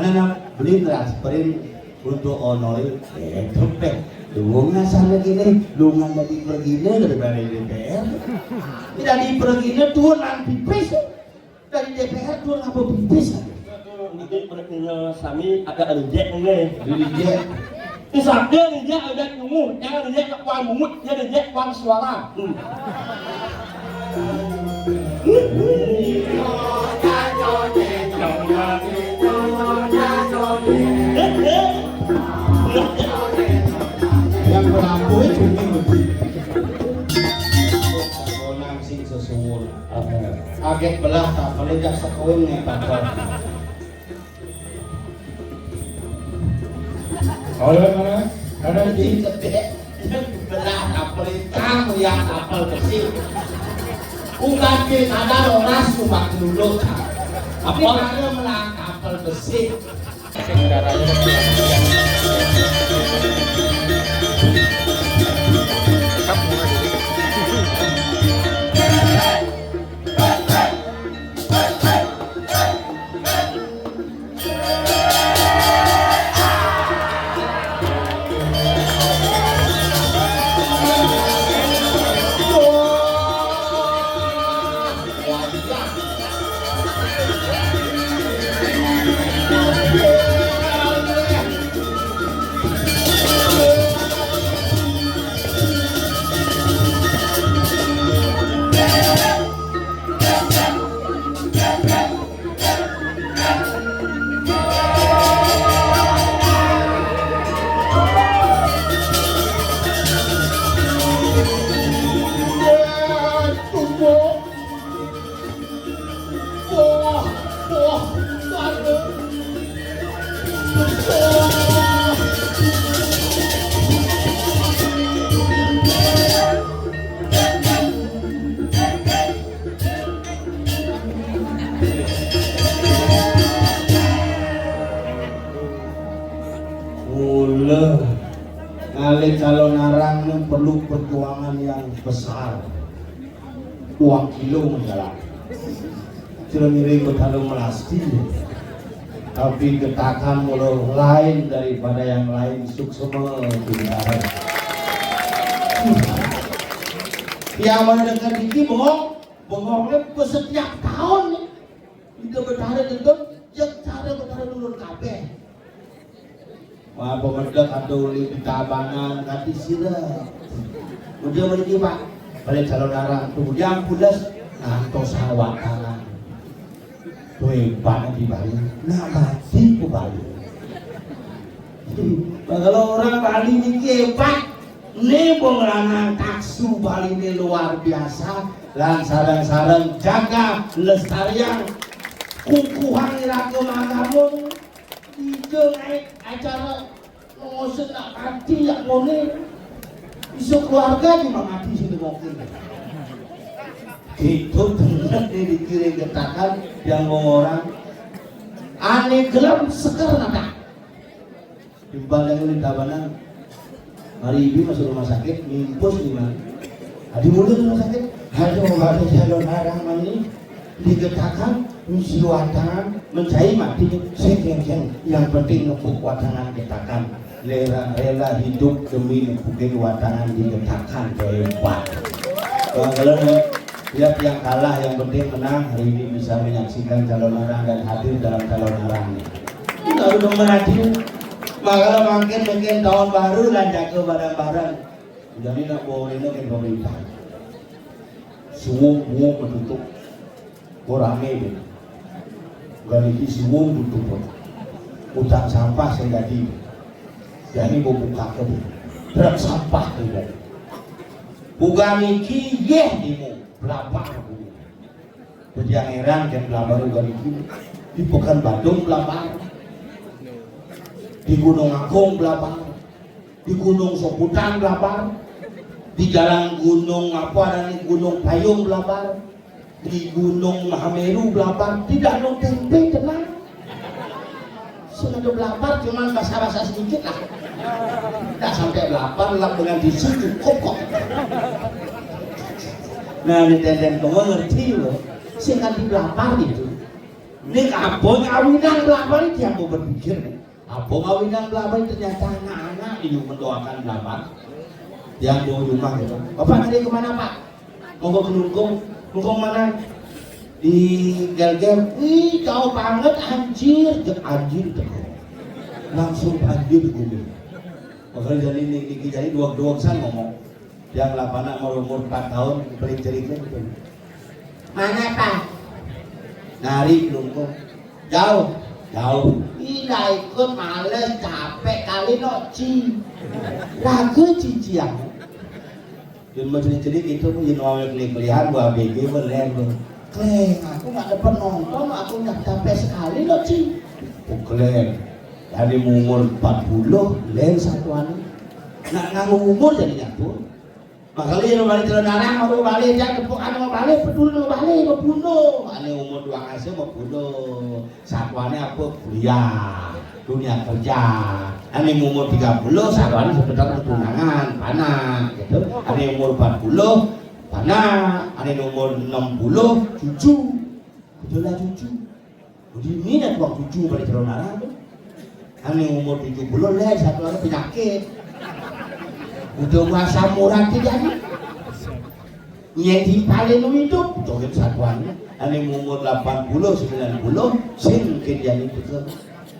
anak beli transferin untuk honor topeng lunga sana gini lunga dari pergina dari DPR tidak dipergina tuan nanti pipis dari DPR tuan apa pipis Ini pergina sami agak reject nih reject Isaknya reject ada nunggu jangan reject kuang mungut dia reject kuang suara yang berlaku itu konang sing sesuwun kaget belah tak pelejak sekawin ngetakon oleh mana? ada di kedek belah tak pelejak yang apel besi bukan di sadar orang sumak dulu apa ada melang apel besi Ngalih calon narang perlu perjuangan yang besar uang kilo menjalan sudah ngiring bertalung melasti tapi getakan mulai lain daripada yang lain suksema tidak yang mana dengan diki bengongnya setiap tahun nih kita bertahan itu yang cara bertahan dulu kabeh. Wah, pemerintah atau di tabangan nanti sila. Udah beri pak, pada calon arang tuh yang pulas, atau sawah tangan. Tuh hebat di Bali, nak mati ke Bali. Kalau orang Bali ini hebat, nih pengerangan taksu Bali ini luar biasa. Dan sarang-sarang jaga lestarian kukuhan iraku mangamun. Ijeng acara ngosen nak mati yak ngone iso keluarga cuma mati sini mungkin itu benar dikirim getakan yang orang aneh gelap seker nada timbang yang ini tabanan hari ini masuk rumah sakit mimpus di mana di mulut rumah sakit ada jalur arang ini digetakan misi watangan mencari mati seng yang penting nepuk watangan getakan rela hidup demi nepukin watangan digetakan hebat kalau lihat yang kalah yang penting menang hari ini bisa menyaksikan calon arang dan hadir dalam calon arang ini kita udah menadir maka makin tahun baru lanjak ke barang-barang jadi nak boleh ke pemerintah semua menutup orangnya gani isi wong tutup utang sampah saya jadi jadi mau buka ke truk sampah tidak bukan iki yeh dimu berapa berjangan dan belabar gani iki di Pekan Badung belabar di Gunung Agung belabar di Gunung Soputan belabar di Jalan Gunung apa dan di Gunung Payung belabar di Gunung Mahameru belapar tidak ada tempe tenang sudah belapar cuma bahasa-bahasa sedikit lah tidak sampai belapar lap dengan disu cukup kok nah di tenden kamu ngerti loh sehingga di belapar itu Ini abang awinan belakang dia mau berpikir nih. Abang awinan belakang ternyata anak-anak ini mendoakan belakang. Yang di rumah gitu. Bapak tadi kemana Pak? Mau ke Nungkung mana? Di Gel-Gel. Wih jauh banget anjir. Anjir tuh. Langsung anjir gue. Makanya jadi dua kesan ngomong. Yang 8 anak umur 4 tahun beli cerita gitu. Mana Pak? Nari Nungkung. Jauh. Tidak ikut males capek kali noci. Lagu ciciang. Dan macam-macam itu pun yang orang kelihatan gua BG berlen. Kleng, aku nggak ada penonton, aku nggak capek sekali noci. Kleng. Dari umur 40 len satuan. Nak umur jadi nyatu. Makanya yang balik ke narang, mau balik jangan tepuk anu mau balik, peduli mau balik, mau bunuh. Ane umur 2 kasih mau bunuh. Satuannya apa? Kuliah, dunia kerja. Ane umur 30, satuannya sebentar tunangan, panah, gitu. Ane umur 40, panah. Ane umur 60, cucu. Itulah cucu. Jadi minat uang cucu balik ke narang tuh. Ane umur 70 lah, satuannya penyakit. Udah masa murah jadi yang di paling hidup joget satuannya ada umur 80 90 sih mungkin jadi itu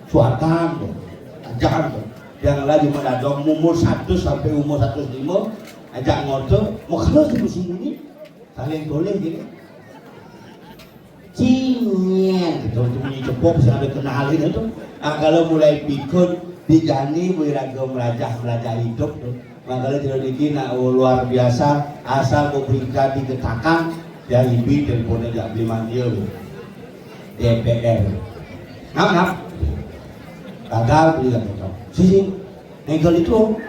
suatan jangan yang lagi menadong umur 1 sampai umur 105 ajak ngobrol mau kerja di sini saling boleh gini cingin gitu untuk menyecepok sampai kenalin itu kalau mulai pikun dijani wiragam melajah hidup tuh. Makanya tidak dikira luar biasa asal memberikan diketakan ya ibi teleponnya gak beli manggil DPR ngap gagal beli gak cocok sih nengkel itu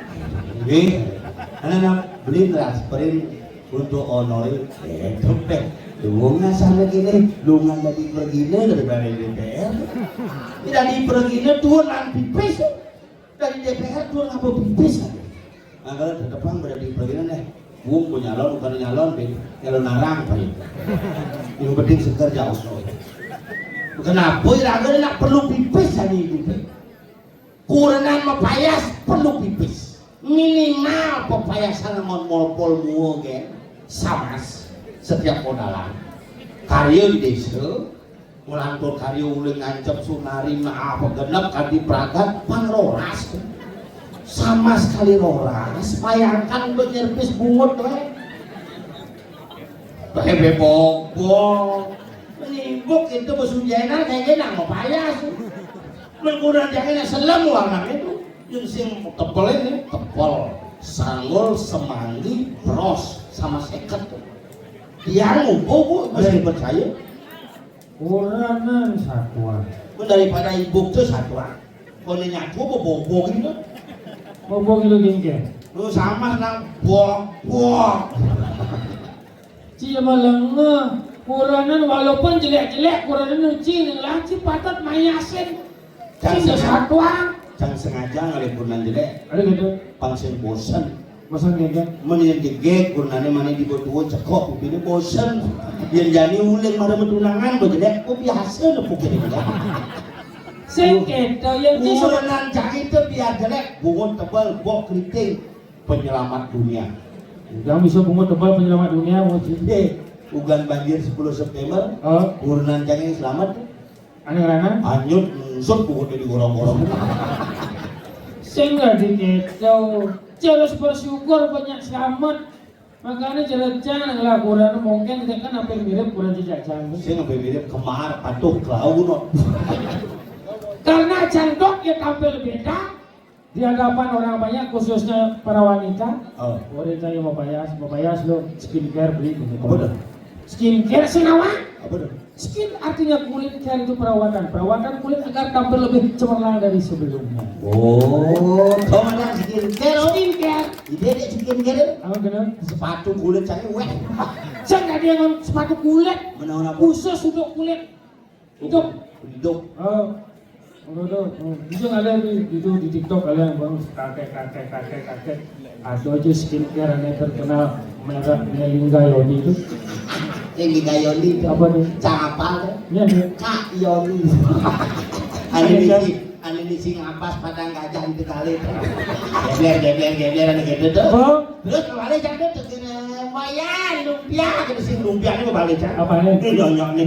anak beli transferin untuk honorir itu deh lu nggak sana gini lu nggak dipergini dari DPR tidak dipergini tuh nanti pipis dari DPR tuh ngapa pipis aja. Nah, kalau di depan berarti pergian deh, bukan nyalon nyalon narang pak. Yang penting seger jauh. Kenapa? Iragana nak perlu pipis aja itu. Kurenan mepayas perlu pipis. Minimal pepayasan monopol muo gen, samas setiap modalan. Karya di desa, melantur karya uling ngancep sunari apa genep kadi pragat pangroras. Sama sekali roras, bayangkan untuk nyerpis bungut bebok nimbuk itu bersujenan kayak gini mau payah sih menggunakan yang ini selam warna itu yang sing tebal ini tebal sanggul semanggi bros sama seket yang ngumpul masih percaya Uranan satuan daripada ibu itu satuan kalau nyaku bobo gitu Bobong itu gengke. Lu sama nang buang. Cia malangnya, Quranan walaupun jelek-jelek Quranan uji nih laci patat mayasin. Cia satuan. Jangan sengaja ngalih Quranan jelek. Ada gitu. Pangsen bosan. Bosan gengke. Mending gegek Quranan mana dibuat cekok, ini bosan. Yang jadi uling mana mentunangan berjelek, kok biasa nepuk ini. Sengketa yang di Quranan jadi itu biar jelek, bungut tebal, bok keriting, penyelamat dunia. Yang bisa bungut tebal penyelamat dunia mau sih. Ugan banjir 10 September, Oh, Quranan jadi selamat. aneh rana. Anyut ngusut bungut di gorong-gorong. Sehingga diketau, harus bersyukur banyak selamat. Makanya jalan-jalan lah Quranan mungkin kita kan hampir mirip Quran jejak jangan. Saya nggak mirip kemar, patuh, kelaun. Karena jandok ya tampil beda di hadapan orang banyak khususnya para wanita. Oh. Wanita yang mau bayas lo skincare beli. Apa dah? Skincare senawa. Apa dah? Skin artinya kulit care itu perawatan kulit agar tampil lebih cemerlang dari sebelumnya. Oh, kau mana skincare? Skincare. Ide skincare? Apa kenal? Sepatu kulit saya weh. Saya nggak dia ngomong sepatu kulit Menawan apa? khusus untuk kulit. Hidup. Hidup. Oh, bisa ada di TikTok kalian bang kakek. Ada aja skincare yang terkenal merek Lingga Yodi itu. Tinggi Yoni. Apa nih? Capal. Iya nih. Kak Yoni. Ane misi ngapas padang gajah itu kali. Gebler ane gitu tuh. Oh, Terus kemarin jangan tuh kena mayan lumpia gitu sih lumpia ini mau balik jangan. apa nih? Nyonyok nih.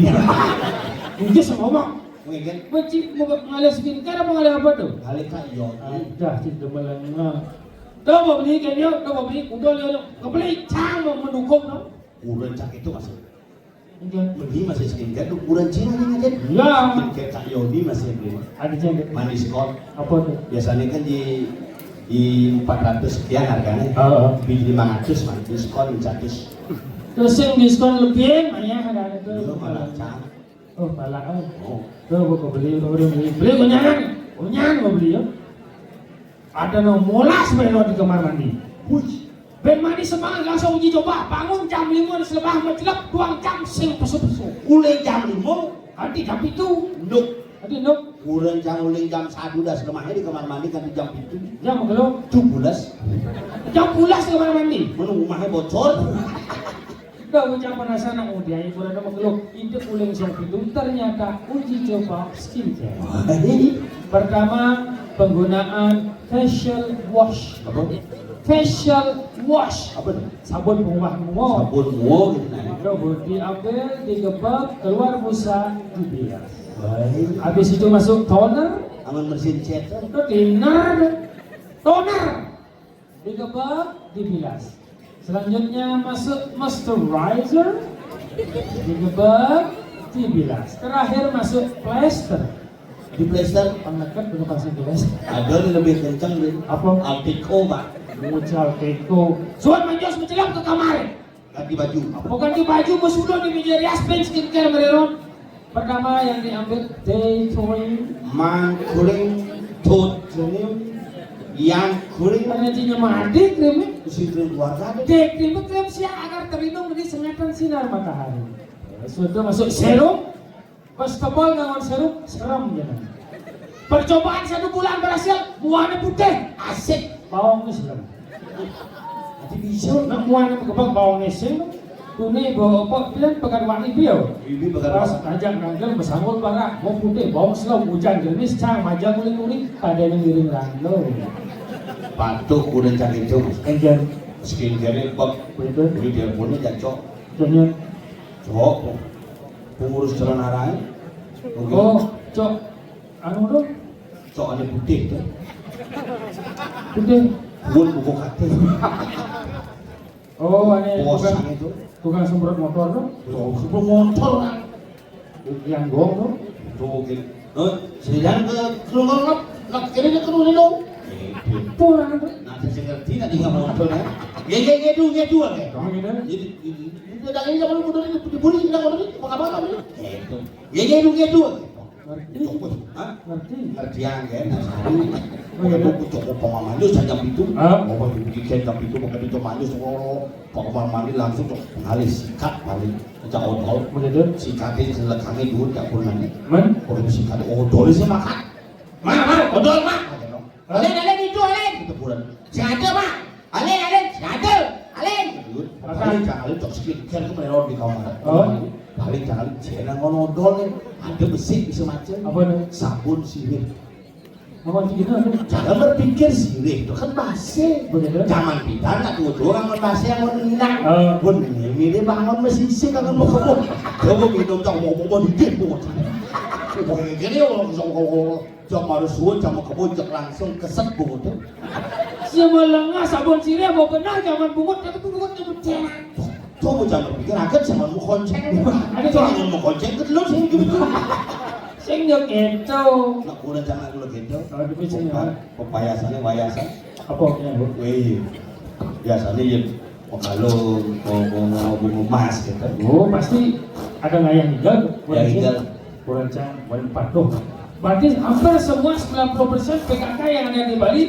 Ini ngomong. Mungkin Benci mau ngalih skincare apa ngalih apa tuh? kali Kak Yoni. Dah tidak melengah. Kau mau beli kayaknya, kau mau beli udah lihat, kau beli cang mau mendukung no? Ukuran cak itu masih. Enggak. Beli masih skincare tuh ukuran Cina nih aja. Ya. Skincare Kak Yoni masih beli. Ada cendek. Manis kok. Apa tuh? Biasanya kan di 400 sekian harganya. Di 500 malah diskon 100. Terus yang diskon lebih, banyak ada tuh. Itu malah cak. Oh, malah Oh. Tuh, kau beli, beli kunyangan mau beli ya. Ada no molas main di kamar mandi. Wih. Ben mandi semangat langsung uji coba. Bangun jam 5 di selebah menjelap 2 jam sing pesu-pesu. Uleng jam 5. Nanti jam itu. Nduk. Nanti nuk Ulen jam 1 dah selemahnya di kamar mandi kan di jam itu. jam kalau 17. jam pulas di kamar mandi. Menunggu rumahnya bocor. Kau ucap penasaran dia ibu ada mengeluh. Itu uling siang itu ternyata uji coba skincare. Pertama penggunaan facial wash. Apa? Facial wash. Apa? Sabun pengubah muka. Sabun muo gitu nah. Coba diambil, digebak, keluar busa, dibilas. Baik. Habis itu masuk toner, Aman bersihin cat. itu toner, digebak, dibilas. Selanjutnya masuk moisturizer, digebak, dibilas. Terakhir masuk plester. Di plaster Pengekat untuk pasang bilas. ada yang lebih kencang deh. Apa? Alpico pak. Mucal teko. Suat menjos mencelam ke kamar. Ganti baju. Bukan di baju, musuh di meja rias pen skincare mereron. Pertama yang diambil day cream. Mangkuring tot cream yang kuring Energinya mandi krimnya. si krim keluarga ada. Day cream itu krim siang agar terlindung dari sengatan sinar matahari. Sudah masuk serum. Pas tebal dengan serum, seram jangan. Percobaan 1 bulan berhasil, buahnya putih, asik, bawangnya seram. Nanti bisa. Nak buahnya kebang bawangnya seram. Tuni bawa apa? Bilang pekan wani biau. Bibi bakal Pas ajak nanggal bersangkut para mau putih, bawang selam, hujan jenis cang, majang kuling-kuling, ada yang ngiring ranglo. patuh udah cari itu. Enggan, Skincare kok betul. ini dia punya jacok. Jangan. Cok. Pengurus jalan arahnya. Oh, cok, anu dong, Cok ada putih tuh. putih. Buat buku kate. Oh, ini Bosang tukang, itu. tukang semprot motor dong, Tuh sebelum motor kan. yang gong dong. Tuh gitu. Sedang ke kelungkap nak kiri ke rumah dong. Pulang dong. Nanti saya ngerti nanti nggak motor kan. Gedu kan. Kamu gitu? Jadi tidak ini zaman muda ini dibully bilang orang ini apa kabar ini? Gitu. Gedu. Ngerti? Hah? Ngerti? Ngertian kan? Nasari. Mau cukup pemamandu saja itu. Mau bikin jam itu mau itu mandu semua. Pemamandu langsung tuh pengalih sikat paling. Jangan odol. Begitu? Sikatnya selekangnya dulu tak pernah nih. Men? Kalau sikat odol sih makan. Mana? Odol mah. Alen itu alen. Itu bulan. Sikat mah. Alen. Sikat. Alen. Paling jangan cok skincare itu merah di kamar. Paling jangan jangan ngonodol nih. Ada besi bisa macam. Apa nih? Sabun sirih. Mau gitu? Jangan berpikir sirih itu kan basi. Begitu? Zaman kita nggak tuh orang basi yang mau minang. Oh. Pun ini bangun mesin sih kan mau kebun. Coba minum tak mau dikit bu. Pokoknya gini orang jam harus suun jam mau kebun langsung keset bu tuh. Siapa lengah sabun sirih mau kenal jangan bungut tapi bungutnya becek. Tuh mau jangan berpikir agak jangan mau konceng. Ada jangan mau konceng ke lu sih gitu. Sing yo gitu. Nak udah jangan lu gitu. Kalau di sini Pepayasannya wayasan. apa ya, Bu? Wih, biasanya ya kalau mau emas gitu. Oh, pasti ada nggak yang tinggal? Yang tinggal. Kurang patuh. Berarti hampir semua 90% PKK yang ada di Bali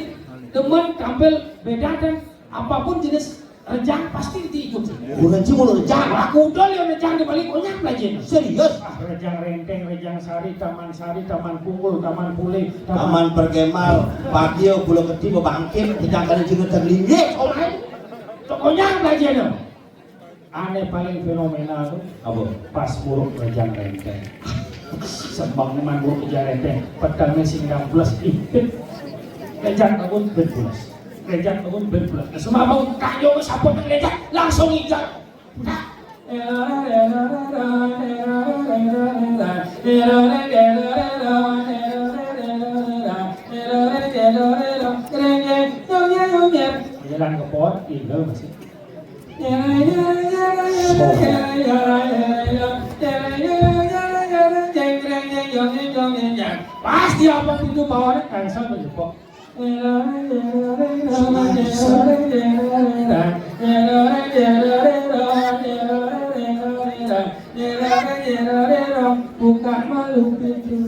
teman tampil beda dan apapun jenis rejang pasti diikuti. Bukan cuma rejang. Aku udah yang rejang di Bali banyak belajar. Serius? Rejang renteng, rejang sari, taman pungul, taman pule, Taman perkemal, pagi pulau kecil bangkit, rejang kali juga terlinggih. Pokoknya belajar dong. Aneh paling fenomenal tuh Apa? pas buruk kerjaan renteng. Sembang neman buruk kerjaan renteng. Padahal sing 16 ipit. Kerjaan akun berpulas. Kerjaan akun berpulas. Semua mau kayo sapot ng kerjaan langsung ikat. Jalan ke pot, tinggal masih. Pasti apa itu bawaannya cancel menjepok. Bukan malu pintu.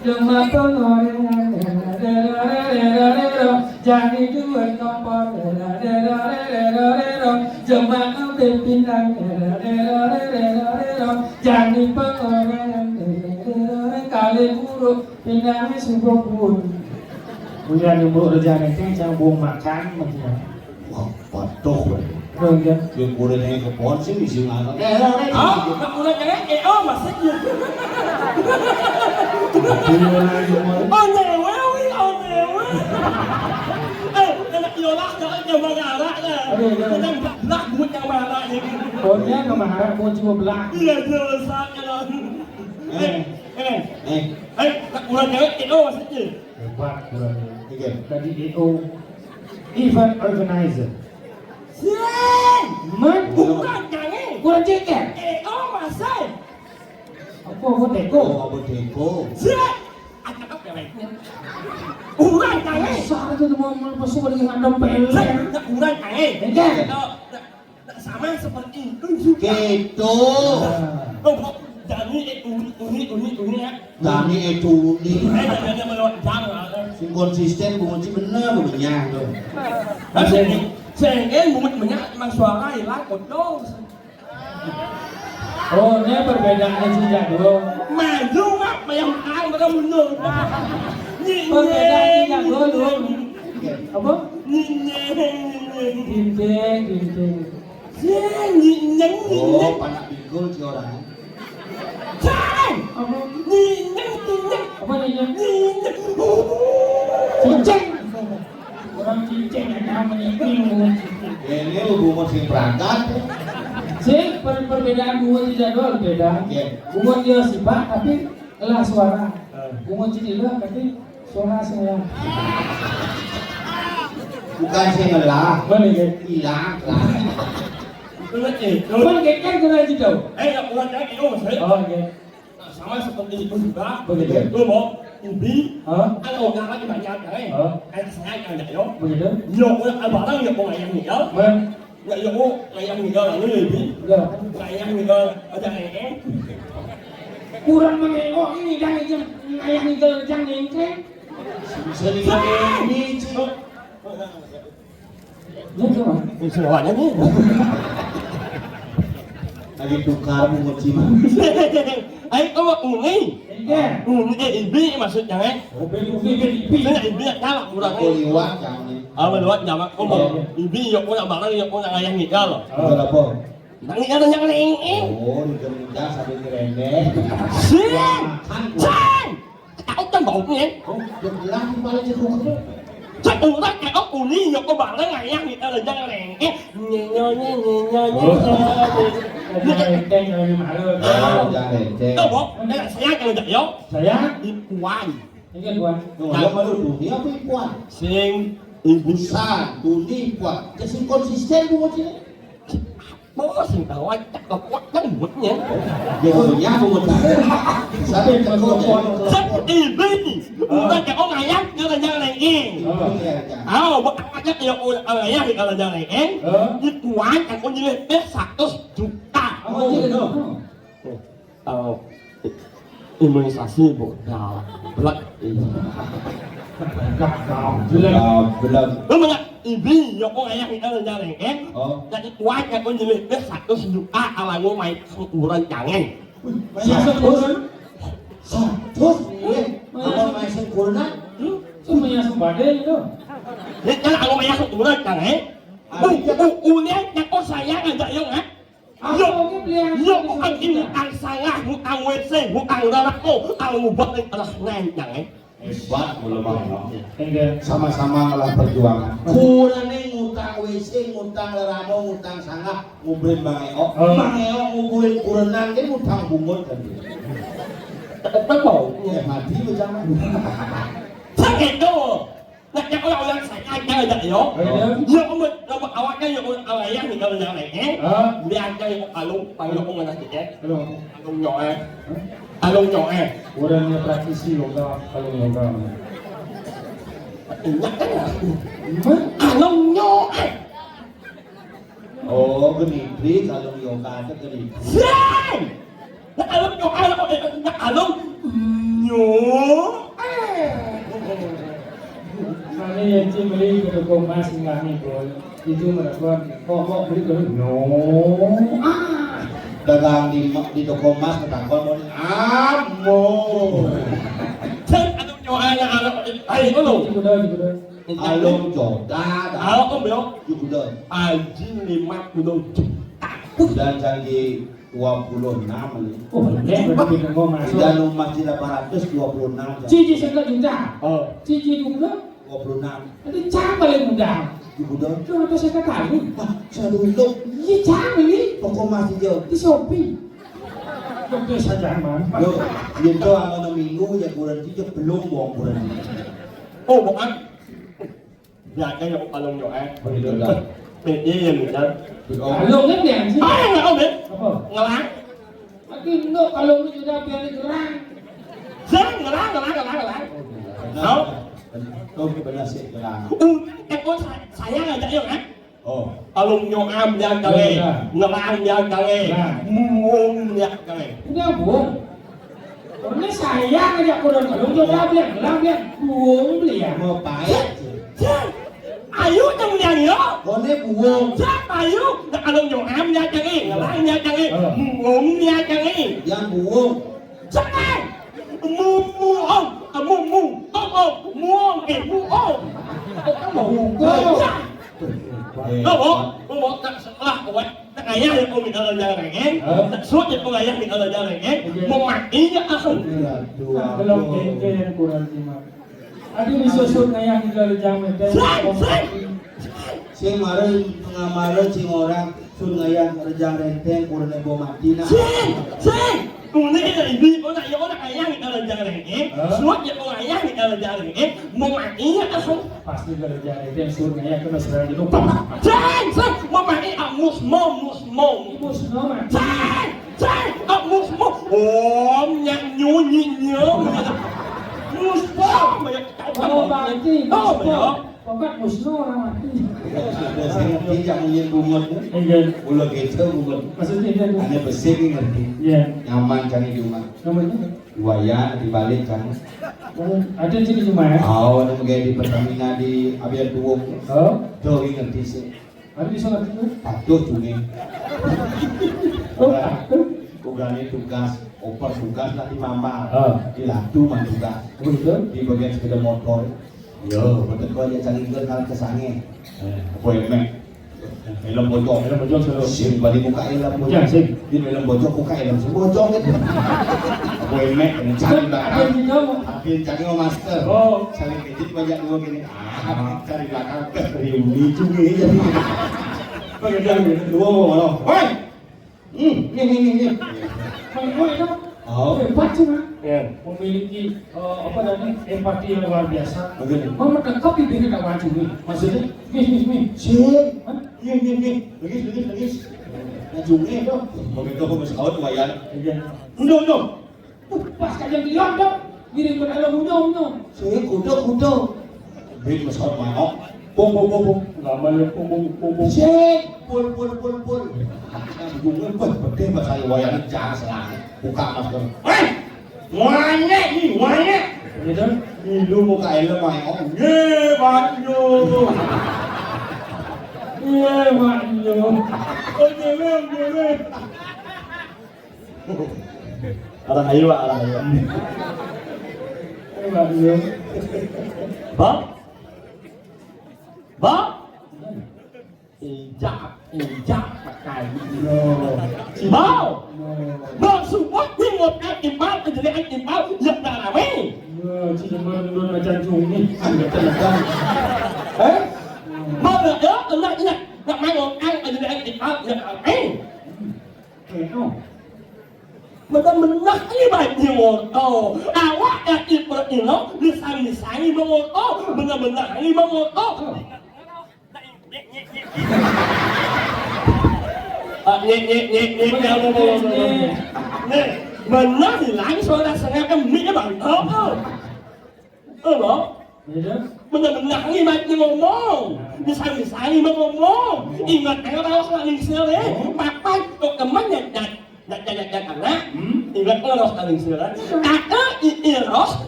Cuma pengorengan. Jadi duit kompor. Cuma ambil pindang. Jadi pengorengan. Kali buruk pindangnya subuh pun. Punya buruk rejahan itu yang buang makan macam. Wah, patuh. Enggak. Yang kurangnya ke pohon sih bisa ngangkat. Tak udah jangan oh maksudnya. Oh newe, oh newe. Anak yolah jangan marah lah. Jangan belak buat yang marah ni. Pohonnya ke Maharap mau cuma belah. Iya dosa kan. Tak udah jangan oh maksudnya. Hebat kurangnya. Oke. Tadi EO event organizer. Siang. Bukan jangan. Kurang ceker. Oh masai. Apa teko? Apa deko? Siang. Apa baiknya? Bukan jangan. Saat itu mau masuk dengan ada peler. Tak udah jangan. Sama seperti itu juga. Gitu. Oh, jadi uni ya. Tani itu nih. Jangan melewat jangan. Sing konsisten bunyi bener bunyinya tuh. Sehingga banyak emang suara hilang kodoh. Oh, ini perbedaannya sih jadul. Maju mak, yang tahu mereka mundur. Perbedaannya jadul. Apa? Dinding. Oh, panak bingkul si orang. Apa? Apa nih? Cincin. Cincin. Orang cincin yang namanya bingung. Ini hubungan sing berangkat. Sih, perbedaan bunga di jadwal beda. Bunga dia sifat tapi elah suara. Bunga cidilah tapi suara saya. Bukan sing ngelah. Mana kan? Hilang lah. Cuman kan kena jauh. Nak ulang jangan saya. Oh, oke. Sama seperti itu juga. Begitu. Tôi mau ubi. Hah? Ăn ổn lagi banyak kan? Anh saya kan vậy đó. Begitu. Nhục anh bảo đang nhục một ngày em nghỉ đó. Men. Vậy nhục ngày em nghỉ là cái gì biết? Ya. Ngày em nghỉ ở đây em. Kurang mengengok ini jangan ayah ninggal jangan ningkel. Sering ini sih. Ya cuma. Semuanya nih. Lagi tukar bunga cima. Anh có một uni. Ya. Ibi maksudnya kan? Ubi. Saya ibi kalah kurang. Aku liwat jangan nih. Meluat nyamak có một ibi nhục có bảo đang nhục có ngày em nghỉ rồi. Bukan apa? Đang nghỉ rồi yang lain em. Oh, dikerja sambil ngerendek. Siang. Siang. Tahu kan bau em. Oh, jelas di paling jeruk itu. Chắc ủ tất cả ốc ủ ni nhục có bảo đang ngày em nghỉ rồi yang lain em. Nhẹ. Nenteng dari mana? Oh, jangan receh. Tahu bok? Đây là saya kalau tak yo. Saya Ipuan. ini kan tuan. Nggak malu dunia apa ipuan? Sing ibu Busan, tuni ipuan. Jadi konsisten bunga cina. bố sing tahu chắc có quắc cái mũi Ya punya bunga cina. Sampai terkon. Chắc ibi. Udah kayak orang ayam kalau yang lain. Bác chắc yo orang ayam kalau yang lain. Ipuan kan có như biết sạc terus juta. Apa aja kan? Imunisasi bodoh. Belak. Belum. Đúng không ạ? Ibi yo orang ayam kalau yang lain. Oh. Jadi kuat kan có như biết sạc terus juta ala ngô mày ukuran jangan. Banyak sempurna. Terus, apa main sempurna? Semuanya sembadai itu. Ini kan aku banyak ukuran jangan. Ulian yang kau sayang aja yung ha? Yung ang ang salah, ang WC, ang darako, ang mubak ng alas nanyang Hebat mula bang. Enggak. Sama-sama ngalah perjuangan. Kurane ngutang WC, ngutang leramo, ngutang sangah, ngumpulin Bang Eo. Bang Eo ngumpulin kurenan, dia ngutang bungut kan dia. Betul. Ya mati berjalan. Sakit tu. Nak yang orang sayang aja yung. Yung awaknya yung awayang ni kalau yang lain. Biar yang alung payung mana sikit. Alung nyoe. Alung nyoe. Orangnya praktisi yoga kalau yoga. Ingat kan? Alung nyoe. Oh, genipri kalau yoga itu genipri. Sen. Nak alung nyoe, nak alung nyoe. Mana yang cik beli ke toko emas singgah ni bro. Itu mereka kok beli ke no. Dagang di toko emas ketakon mau amo. Sen alung nyoe na alung. Ay, alung. Alung joda. Alung kau belum. Juga. Aji 50 juta. Dan janji 26 ini. Oh, boleh berarti toko emas. Dan rumah di 826. Cici sekat juta. Cici juga 26. Nanti cang paling mudah. Juga. Cuma atau saya katakan. Saya dulu Iya cang ini. toko emas hijau. Di Shopee. Oke saja man. Yo, itu aman minggu ya kurang tiga belum buang kurang. Oh, bukan. Ya, cái nhậu alung nyoe. Mình đi mình chơi. Kalau kan yang sih. Ah, enggak om, Apa? ngelang. Tapi no kalau lu sudah biar digerang. Sen, ngelang. Đâu? Tôi cái benar sih kerang. Em có saya ngajak yuk kan? Oh, Alung nyoam dia kali, ngelang dia kali, mung dia kali. Udah buang. Ini saya ngajak kurang kalau sudah biar gelang biar buang beli ya. mau payah. Sen, ayo trong nhà nhớ. Con ấy buông. Sen, ayo. Alung nyoam dia kali, ngelang dia kali, mung dia kali. Yang buông. Sen, mung ông. Muông kìa, muông ô. Có một cơ. Có bộ, là của anh. Tất cả nhà thì ông mình ở giờ này nghe. Suốt những con này mình ở giờ này nghe. Một mặt ý chứ không. Belum yang kurang lima. Ada disusut yang tinggal jam itu. Si kemarin pengamaran si orang sun ngayang rejang renteng kurang nebo mati nah. Sen. Kemudian kita ini, orang ayah kita ở giờ này nghe. Suốt những con ayah kita ở giờ này nghe. Một mặt ý chứ không. Pasti kerja itu yang suruh yang kena serang itu. Sen, một mặt ý musmom. Ibu semua. Sen, musmom. Ôm nhạc nhú nhớ. Musmom. Kalau mati, Tahu betul? pokok musnah orang mati. Saya ngerti yang punya bungut tu. Iya. Ulah gitu bungut. Maksudnya itu. Hanya bersih ngerti. Iya. Nyaman cari di rumah. Namanya? Wayan dibalik kan. Ada di rumah ya? Oh, ada kayak di Pertamina di Abian Tuwuk. Oh. Tuh ngerti sih. Ada bisa ngerti tuh? Patuh tungi. Oh, takut. Ugalnya tugas, oper tugas nanti mama. Di latu mah tugas. Betul. Di bagian sepeda motor. Yo, betul kau aja cari kenal kesange. Apa emek? Helm bocor. Helm bocor selalu. Sim balik buka helm bocor. Ya, sim. Di helm bocor buka helm bocor gitu. Apa emek? Cari belakang. Tapi cari master. Oh. Cari kejit banyak dua gini. Cari belakang ke Riuni juga jadi. Pakai jalan. Dua mau. Woi. Nih. Oh, itu. Oh. Hebat sih, Mas. Memiliki apa namanya empati yang luar biasa. Bagaimana? Mama dekap ini tak maju nih. Maksudnya, nih. Sih. Nih. Lagi. Najungnya dong. Begitu aku masuk awal wayan. Iya. Udah. Pas kalian lihat dong. Ngirim ke dalam unyong. Saya kudo. Bit masuk awal mau. Pung. Lama ya pung. Cek. Pul. Najungnya betul bahasa wayan jasa. Buka masker. Wanyek. Gitu. Lu muka helm mau. Banyo. Arah ayo. Banyo. Ba? jak pakai. Mau. Mau support ni ngotak timbal jadi timbal jak rame. Cuma menurut macam cumi, sudah tegang. Mau ada nak main ngotak jadi timbal jak rame. Menang ni banyak motor. Awak dah ikut ini, lisang-lisang ni motor. Benar-benar ni motor. Benar hilang suara sengaja minyak bantok. Apa? Benar-benar ni banyak ngomong. Lisang-lisang ni ngomong. Ingat kalau orang ni sering, papa tu teman nak anak, ingat kalau saling sila. Kakak iros,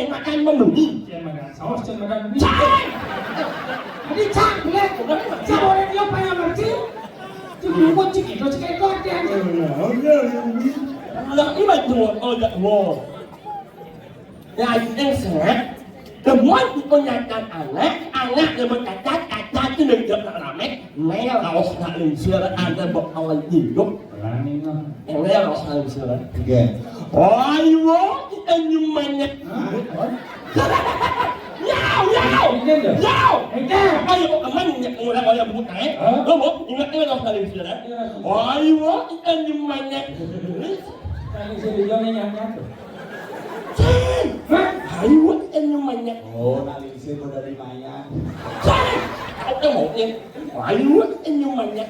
makan membeli. Makan saus, makan mie. Cang! Ini cang, lihat. Siapa orang dia payah mati? Cuma buat cikgu dia. Nak ni macam tak mau. Yang yang sangat, temuan penyataan anak yang berkata tu nak nak ramai, mereka harus nak sila ada berkawan hidup. Yang dia harus saling sila. Again. Ayo, kita nyumannya. Yau. Ayo, aman orang orang bukan. Kamu ingat dia harus saling sila. Ayo, kita nyumannya. Kali saya bilang yang Ayo, kita nyumannya. Oh, nalisir dari mayat. Kau mau ni? Ayo, kita nyumannya.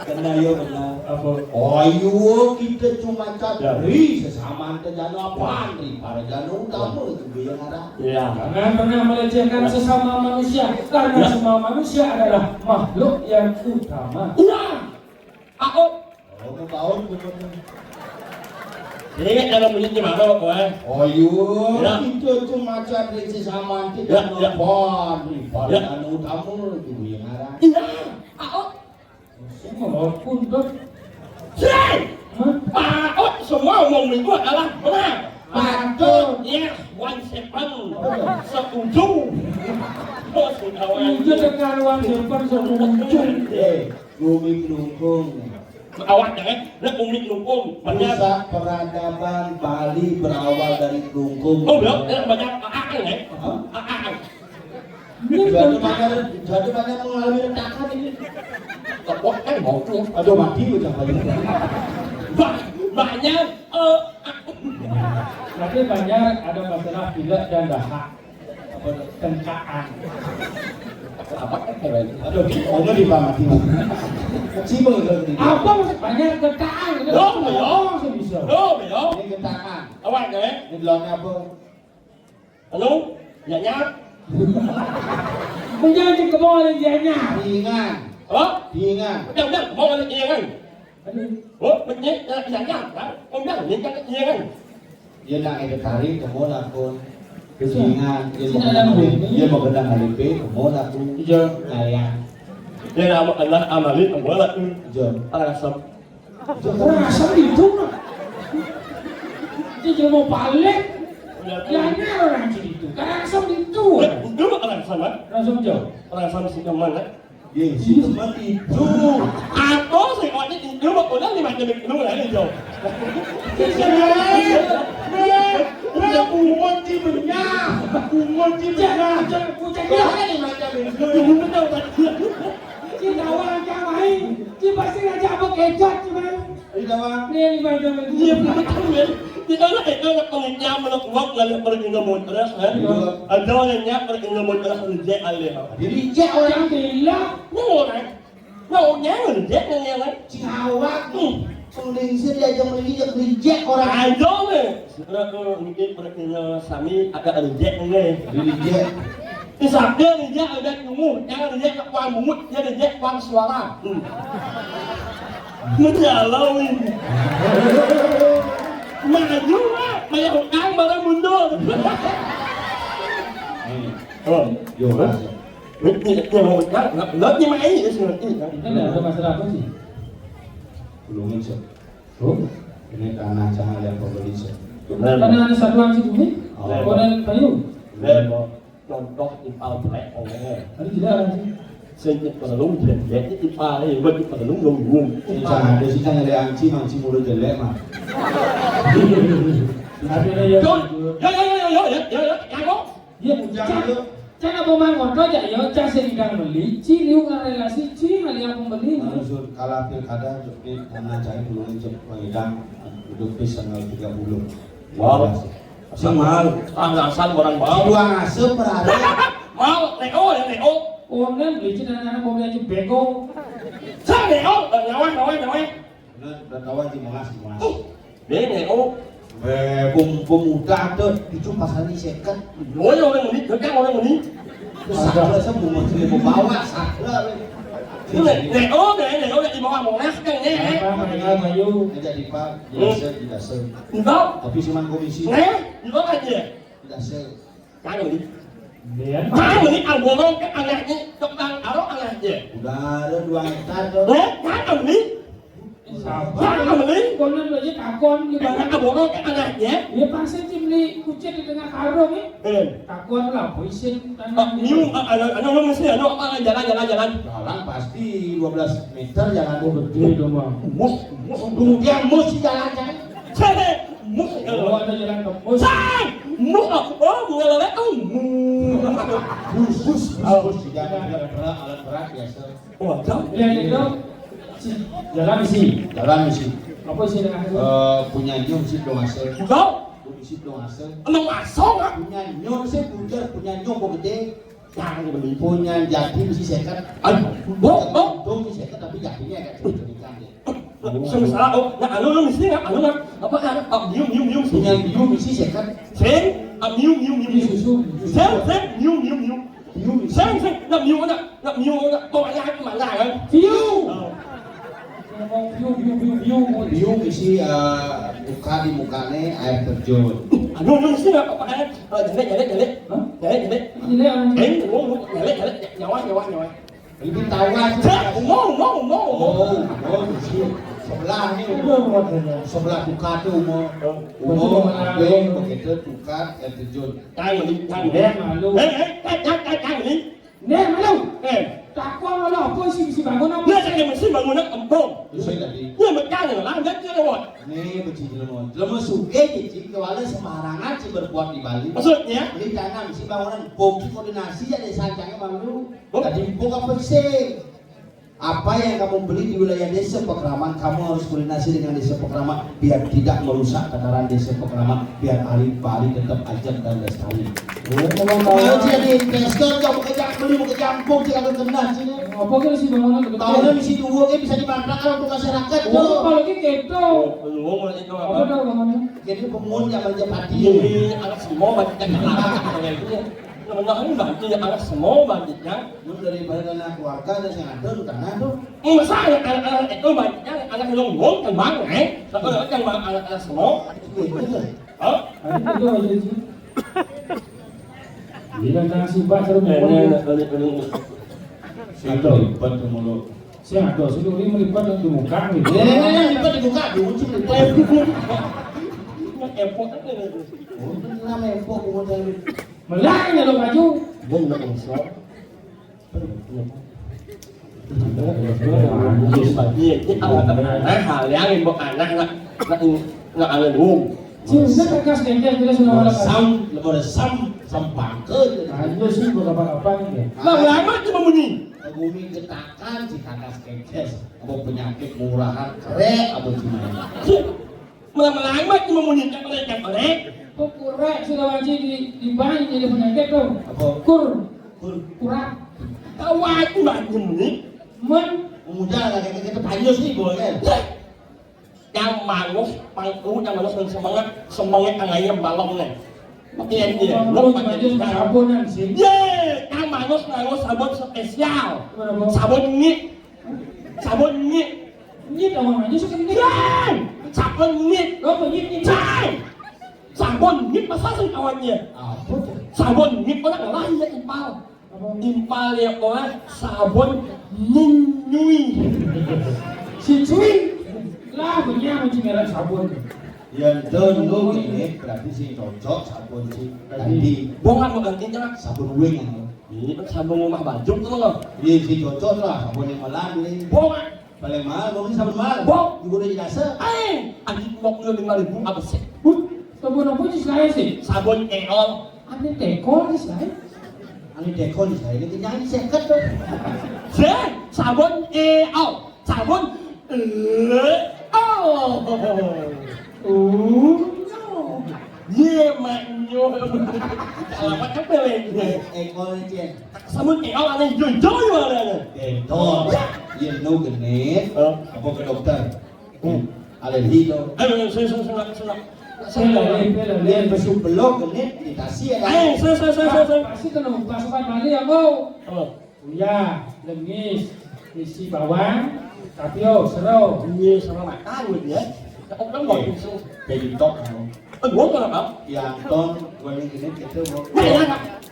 Kena yo kena apa? Ayo kita cuma cari sesama terjana apa nih para janu kamu itu yang ada. Ya. Jangan pernah melecehkan sesama manusia karena semua manusia adalah makhluk yang utama. Ya. Aku. Oh, tahun kemudian. Ingat dalam bunyi mana kau? Ayo kita cuma cari sesama terjana apa nih para janu kamu itu yang ada. Ya. Aku. Walaupun tu. Sih. Pak, semua omong itu adalah benar. Patut, ya, 17 setuju. Bos kawan. Itu dengan uang simpan semuncul. Bumi Kelungkung. Awak jangan, nak Bumi Kelungkung. Pusat peradaban Bali berawal dari Kelungkung. Oh, belum, banyak aang ya. Aang. Jadi banyak mengalami retakan ini. Kepok kan baunya. Aduh mati udah banyak. Banyak. Tapi banyak ada masalah pilek dan dahak. Tengkaan. Apa kan kayak Aduh, pokoknya di mati. Kecil itu. Apa maksud banyak tengkaan? Bisa. Ini gentakan. Awak ke? Ini dalamnya apa? Halo? Ya. Menjanji kemauan dianya. Diingan. Hả? Diingan. Udah, mau ada dia kan? Oh, begini, jangan kan? Udah, dia kan dia kan? Dia nak ada tarik, kamu lakon. Diingan. Dia mau gendang HDP, kamu lakon. Kalian. Dia nak anak amalin, kamu lakon. Jom. Asam. Asam itu. Dia cuma mau balik. Dianya orang itu. Karena asam itu. Dulu orang sama. Langsung jauh. Orang sama si kemana? Dia si teman itu. Aku sih orang ini dulu mau pulang 5 jam dulu lah ni jauh. Udah kumon cibenya. Kumon cibenya. Pucang dia kan 5 jam dulu. Kita orang main. Kita pasti raja apa kejat cuman. Ini apa? Ni 5 jam lagi. Dia betul ya. Kita nak nak pengenya melakukan lalu pergi ngomong terus kan. Ada yang nyak pergi ngomong terus reject alih. Jadi cek orang bilang. Ngomongnya reject yang lain. Cawak tuh. Penglingsir dia aja melingkir reject orang. Ada ni. Sekarang mungkin pergi sami agak reject ni. Reject. Isabel reject ada tunggu. Jangan reject tak kuat mungut. Dia reject kuat suara. Menjalau ini. Maju lah, banyak orang barang mundur. Oh, Yo. Nggak ni main je sebenarnya. Ini ada masalah apa sih? Belum sih. Oh, Ini tanah jangan yang pembeli sih. karena ada satuan si bumi. Koran kayu. Lebo, contoh impal black oleh. Ada tidak ada sih. Senjata perlu jelek itu paling buat perlu ngomong. Jangan ada sih kan ada angci mulut jelek mah. Ada ya. Kamu? Ya, jangan pemain kontrol aja ya, jangan sedang beli, ciliu relasi cili yang pembeli. Maksud kalau pilkada jadi karena cari dulu untuk pengidang duduk bis tanggal 30. Wow. Sama asal orang bawah. Buang asup berada. Mau Leo. Oh, kan beli cili anak mau beli bego. Sao Leo? Nói. Udah tahu aja mas. Để Leo. Pemuda tuh itu pasal ini seket. Nói orang ini, kerja orang ini. Sakla semua mesti membawa sakla. Leo di bawah Monas kan ni. Apa mereka mayu? Jadi pak, tidak se. Enggak. Tapi cuma komisi. Di bawah aja. Tidak se. Kamu ni. Lihat. Kamu ni anggono ke anaknya, tukang arok anaknya. Udah ada 2 hektar tuh. Kamu ni. Sabar, Kamu ni. konon aja kakon di barang. Anggono ke anaknya. Ya pasti beli kucing di tengah karung ni. Kakon lah, poisin tanah. Ano mesti jalan. Jalan pasti 12 meter jangan Gede dong bang. Kemudian mesti jalan jangan. Kalau ada jalan tembus. Mengelolek Khusus jangan alat berat biasa. Lihat itu jalan isi. Jalan mesti Apa isi dengan itu? punya nyum sih dong asal. Kau? Mesti dong asal. Emang asal kan? Punya nyum sih punya nyum kok gede. Jangan beli. Punya jati mesti seket. Untung mesti seket tapi jatinya agak cerita deh. Salah, anu mesti apa mium. Punya nyum mesti seket. Sen, mium. Susu. Sen, mium. Sen, mium. Kau ada apa mana kan? View. Ngomong view. Nyum isi buka di mukanya air terjun. Anu mesti apa kan? Jalan. Ini orang. Jalan. Nyawa. Lebih tahu aja. Mau. Mesti sebelah nih. Itu modelnya. Sebelah buka tuh mau begitu buka air terjun. Malu. Nih malu. Takwa malu apa sih mesti bangun apa? Itu saya tadi. Nih beci jelema suge jadi kewala semarangan sih berbuat di Bali. Maksudnya? Ini tanam si bangunan bogi koordinasi jadi sancangnya malu. Tadi buka apa sih? Apa yang kamu beli di wilayah desa Pekraman, kamu harus koordinasi dengan desa Pekraman biar tidak merusak tataran desa Pekraman, biar Bali tetap ajak dan lestari. Kalau jadi investor, kamu beli mau ke campur, jangan kena sini. Apa kan sih bangunan betul? Tahunnya misi dua, bisa dimanfaatkan untuk masyarakat. Oh, kalau gitu. Apa dah bangunan? Jadi pemun yang menjepati. Anak semua banyak Ini bantu yang anak semua banjirnya. Lu daripada anak keluarga ada yang ada di tanah tuh. Masa anak itu banyak anak longgong kan bang, kalau kan bang anak semua. Itu aja sih. Bilang jangan sibuk terus. Siapa lipat tuh mulu. Saya ada sudah ini melipat di muka nih. Lipat dibuka, diuji lipat. Epok Oh, nama epok kemudian. Melangnya lo maju. Benar insya. Hal yang bukan anak ada dulu. Cinta kertas gengnya kita sudah malam. Sam bangke. Ayo sih beberapa nih. Lama cuma bunyi. Bumi getakan si kakas kekes. Apa penyakit murahan kere apa gimana? Lama cuma bunyi yang oleh. Kurang sudah wajib di bank jadi penyakit tuh. Apa? Kurang. Kawan itu banyak bunyi. Pemuda lah kita panjang sih boleh. Yang manus, yang manus dan semangat anaknya balong nih. Pakai dia, Lu aja sabunan sih. Yang manus sabun spesial, sabun nyit, Nyit orang aja suka nyit. Sabun nyit, Lo nyit. Sabun nyit masa sih kawannya? Apa tuh? Sabun nyit orang lain ya impal ya orang sabun nyui. Si cuy lah punya macam merek sabun. Yang tentu ini berarti si cocok sabun si tadi Bukan mau gantinya. sabun wing yang Ini kan sabun rumah baju tuh loh. Iya si cocok lah sabun yang malam ini Bukan. paling mahal mungkin sabun mahal. Bong. Ibu udah jasa. Adik mau beli 5.000 apa sih? Sabun apa sih saya sih? Sabun eol. Ada tekor sih saya. Ani dekon saya ini nyanyi seket tuh. Sabun eol. Sabun Iya maknya. Alamat apa lagi? Ekor ini Sabun eol ada joy mana? Dentor. Iya no genet. Apa ke dokter? Alergi tuh. Ayo, senang. Lihat Besuk belok genet iritasi ya Ayo, senang. pasti kena pasukan mana yang mau? Uyah, lengis, isi bawang, tapio, serau. Iya sama makan gitu ya. Ông đóng gọi cùng xuống. Jadi top kamu. Muốn con nào Yang ton gue ini genet gitu bro.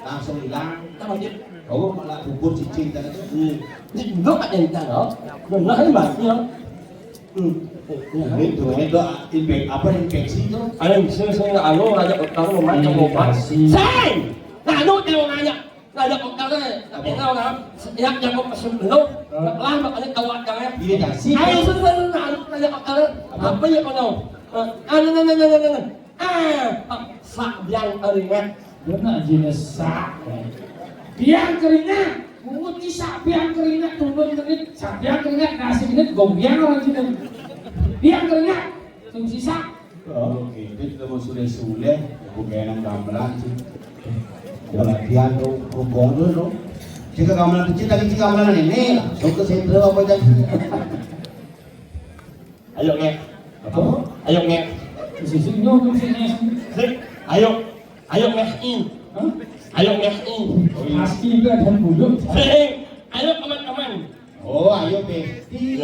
Langsung hilang. Tao chứ. Oh malah bubur cicing tadi tuh. Rất là nhanh ta nữa. Mình nói với bạn chứ. Ini tuh infeksi tuh. Anh xin là alo là giật tao một mắt trong một mắt. Sang. Là nút đều này nhá. Là giật tao đây. Là cái nào đó. Giật một sừng nút. Làm mà anh tao ăn cái. Iritasi. Ai xin là giật tao đây. Bây giờ con đâu? Sak yang keringat. Benar jenis sak. Biang keringat, mungut sak biang keringat turun keringat, sak biang keringat nasi keringat gobiang orang Cina. Biang keringat, fungsi sak. Oke, itu kita mau sudah bukan yang gamelan sih. Ya latihan tuh, rukong dulu tuh. Jika gamelan kecil lagi jika gamelan ini, langsung ke sentral apa aja. Ayo nghe. Apa? Ayo nghe. Sisi nyok sini. Ayo. Ayo nghe. Ayo nghe. Pasti juga dan buluk. Ayo teman-teman. Oh, ayo Besti.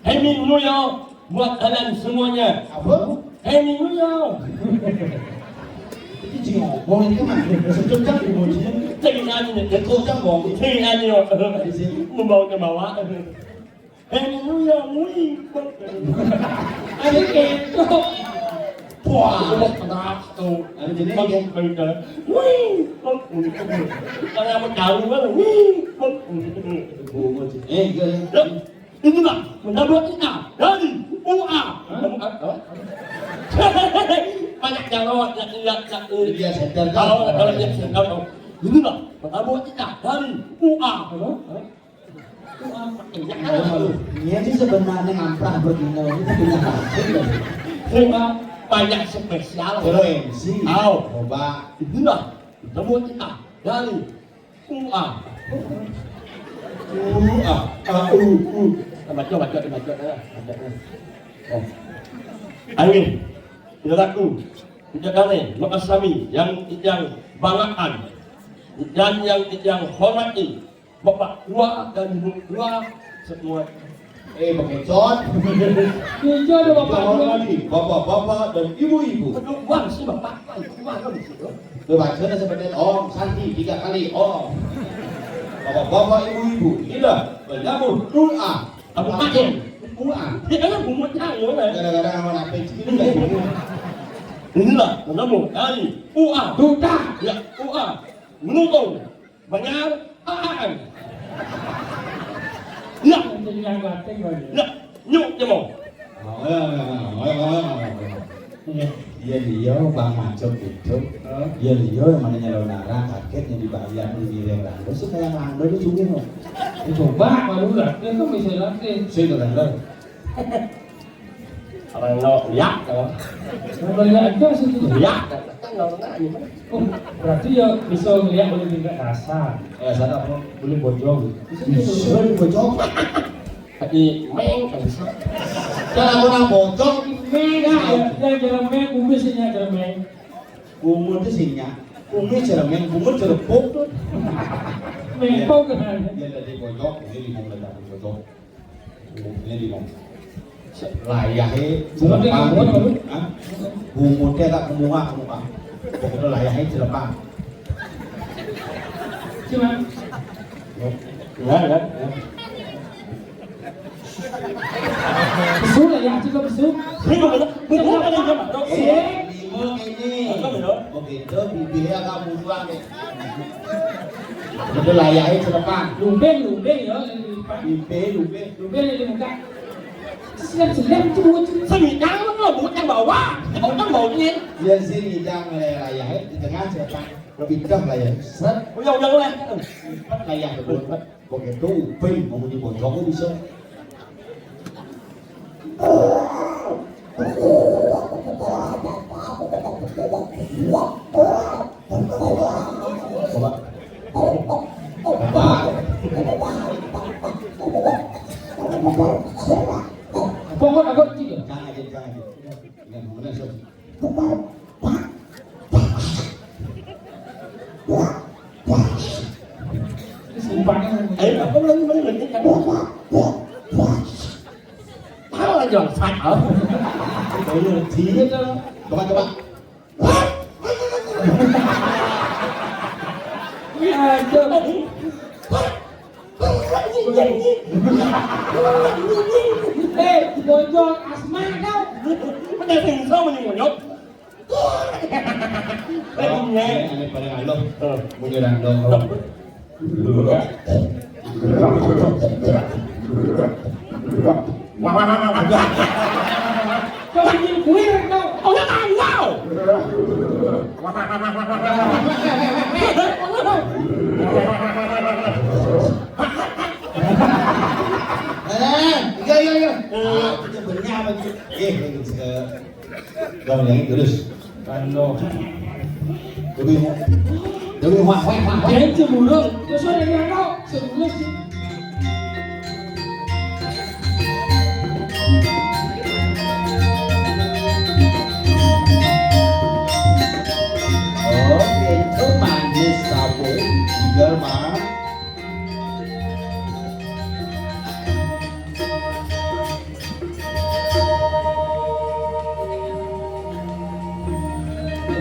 Happy New Year buat kalian semuanya. Apa? Happy New Year. Itu jauh, bong ini kan sejam kemudian. Jadi anh này cái Sejam jam bong. thì anh rồi membawa ke bawah. Happy New Year mui. Ada keto. Wah, kenapa tuh? Ada jenis Bang, ya? bang, wih, bang, karena mau jauh banget, wih, bang, Bunga sih. Iya. ini lah, mendapat kita dari UA. Banyak jawab, Dia center kan. kalau ini lah, mendapat kita dari UA. Ini sih sebenarnya ngamprah begini, itu punya UA banyak spesial. Kalau MC, Tahu. coba. Inilah mendapat kita dari UA. Baca. Oh. Amin. Saudaraku, kita kami makasami yang banggaan dan yang hormati Bapak tua dan Ibu tua semua. Bekecot. Hijau ada bapak dua. Hormati bapak-bapak dan ibu-ibu. Aduh, bang si Bapak, bang di situ. Tuh bacanya seperti Om Santi 3 kali Om. Bapak-bapak ibu-ibu, inilah menyambut doa. Abu Bakar. Doa. Dia kan bumutnya gitu kan. Gara-gara sama apa itu kayak gini. Inilah menyambut dari UA. Duta. Ya, UA menunggu banyak aan. Ya, Jadi yang latih lagi. ya, nyuk jemong. Iya dia bang macam itu. Iya dia yang mana nyalon arah kagetnya dibayar di yang Lando sih kayak Lando itu cumi loh. Coba baru latih kan bisa latih. Saya ke Lando. Orang lo lihat kalau Kalau lihat aja sih itu. lihat kan lo gimana? Oh, berarti ya bisa ngeliat boleh tingkat kasar, Sana apa? boleh bojol. Bisa bocok. Tapi meng kan bisa. Jangan orang bocok. Mega, ya jalan meng, kumisnya jalan meng. Kumur itu sihnya. Kumur cermin, kumur cerepuk tuh. Mengkau kan? Dia tadi bocok, ini limong ledak bocok. Ini limong. Layahnya celepang. Bumutnya tak kemuka. Pokoknya layahnya celepang. Cuma Ya kan? Besul lah ya, juga besul. Ini bener, bener ada yang sama. Lima ini. Begitu bibirnya agak buang deh. Itu layaknya sedepan. Lumbeng ya, yang di depan. Lumbeng. Lumbeng yang di muka. Selem cuma. Semidang lo bukan bawah, bukan bawahnya. Dia sini jangan layaknya di tengah sedepan. Lebih dah lah ya. Set. Udah lah. Empat layak betul. Begitu upin mau dibocoknya bisa. Pokok agak tiga. Jangan aja. Yang mana sih? Simpangnya. Ayo, apa lagi kan? Tahu aja fat ở. Thì hết đó. Coba. Bojong asma đâu. Cái này thì sao mà nhìn nhóc? Nghe. Ini paling alok. Punya dandong. Cho anh nhìn quý rồi đâu. Ông nó làm sao? Iya. Kita bernyapa gitu. Kau yang terus. Kalau Demi hoa. dia cemburu, terus ada yang kau cemburu sih. Oke, itu manis sabun. Biar mah.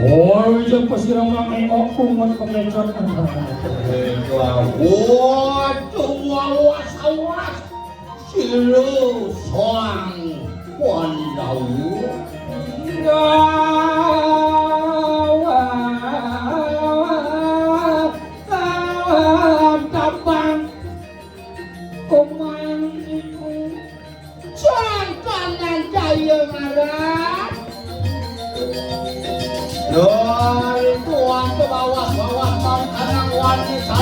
Oh, jangan pasiram lang ay okong man pagkakot. Wawas, silu soang wandau. Tapang kumang iku jangan jaya marah. Dari tuan ke bawah anak wanita.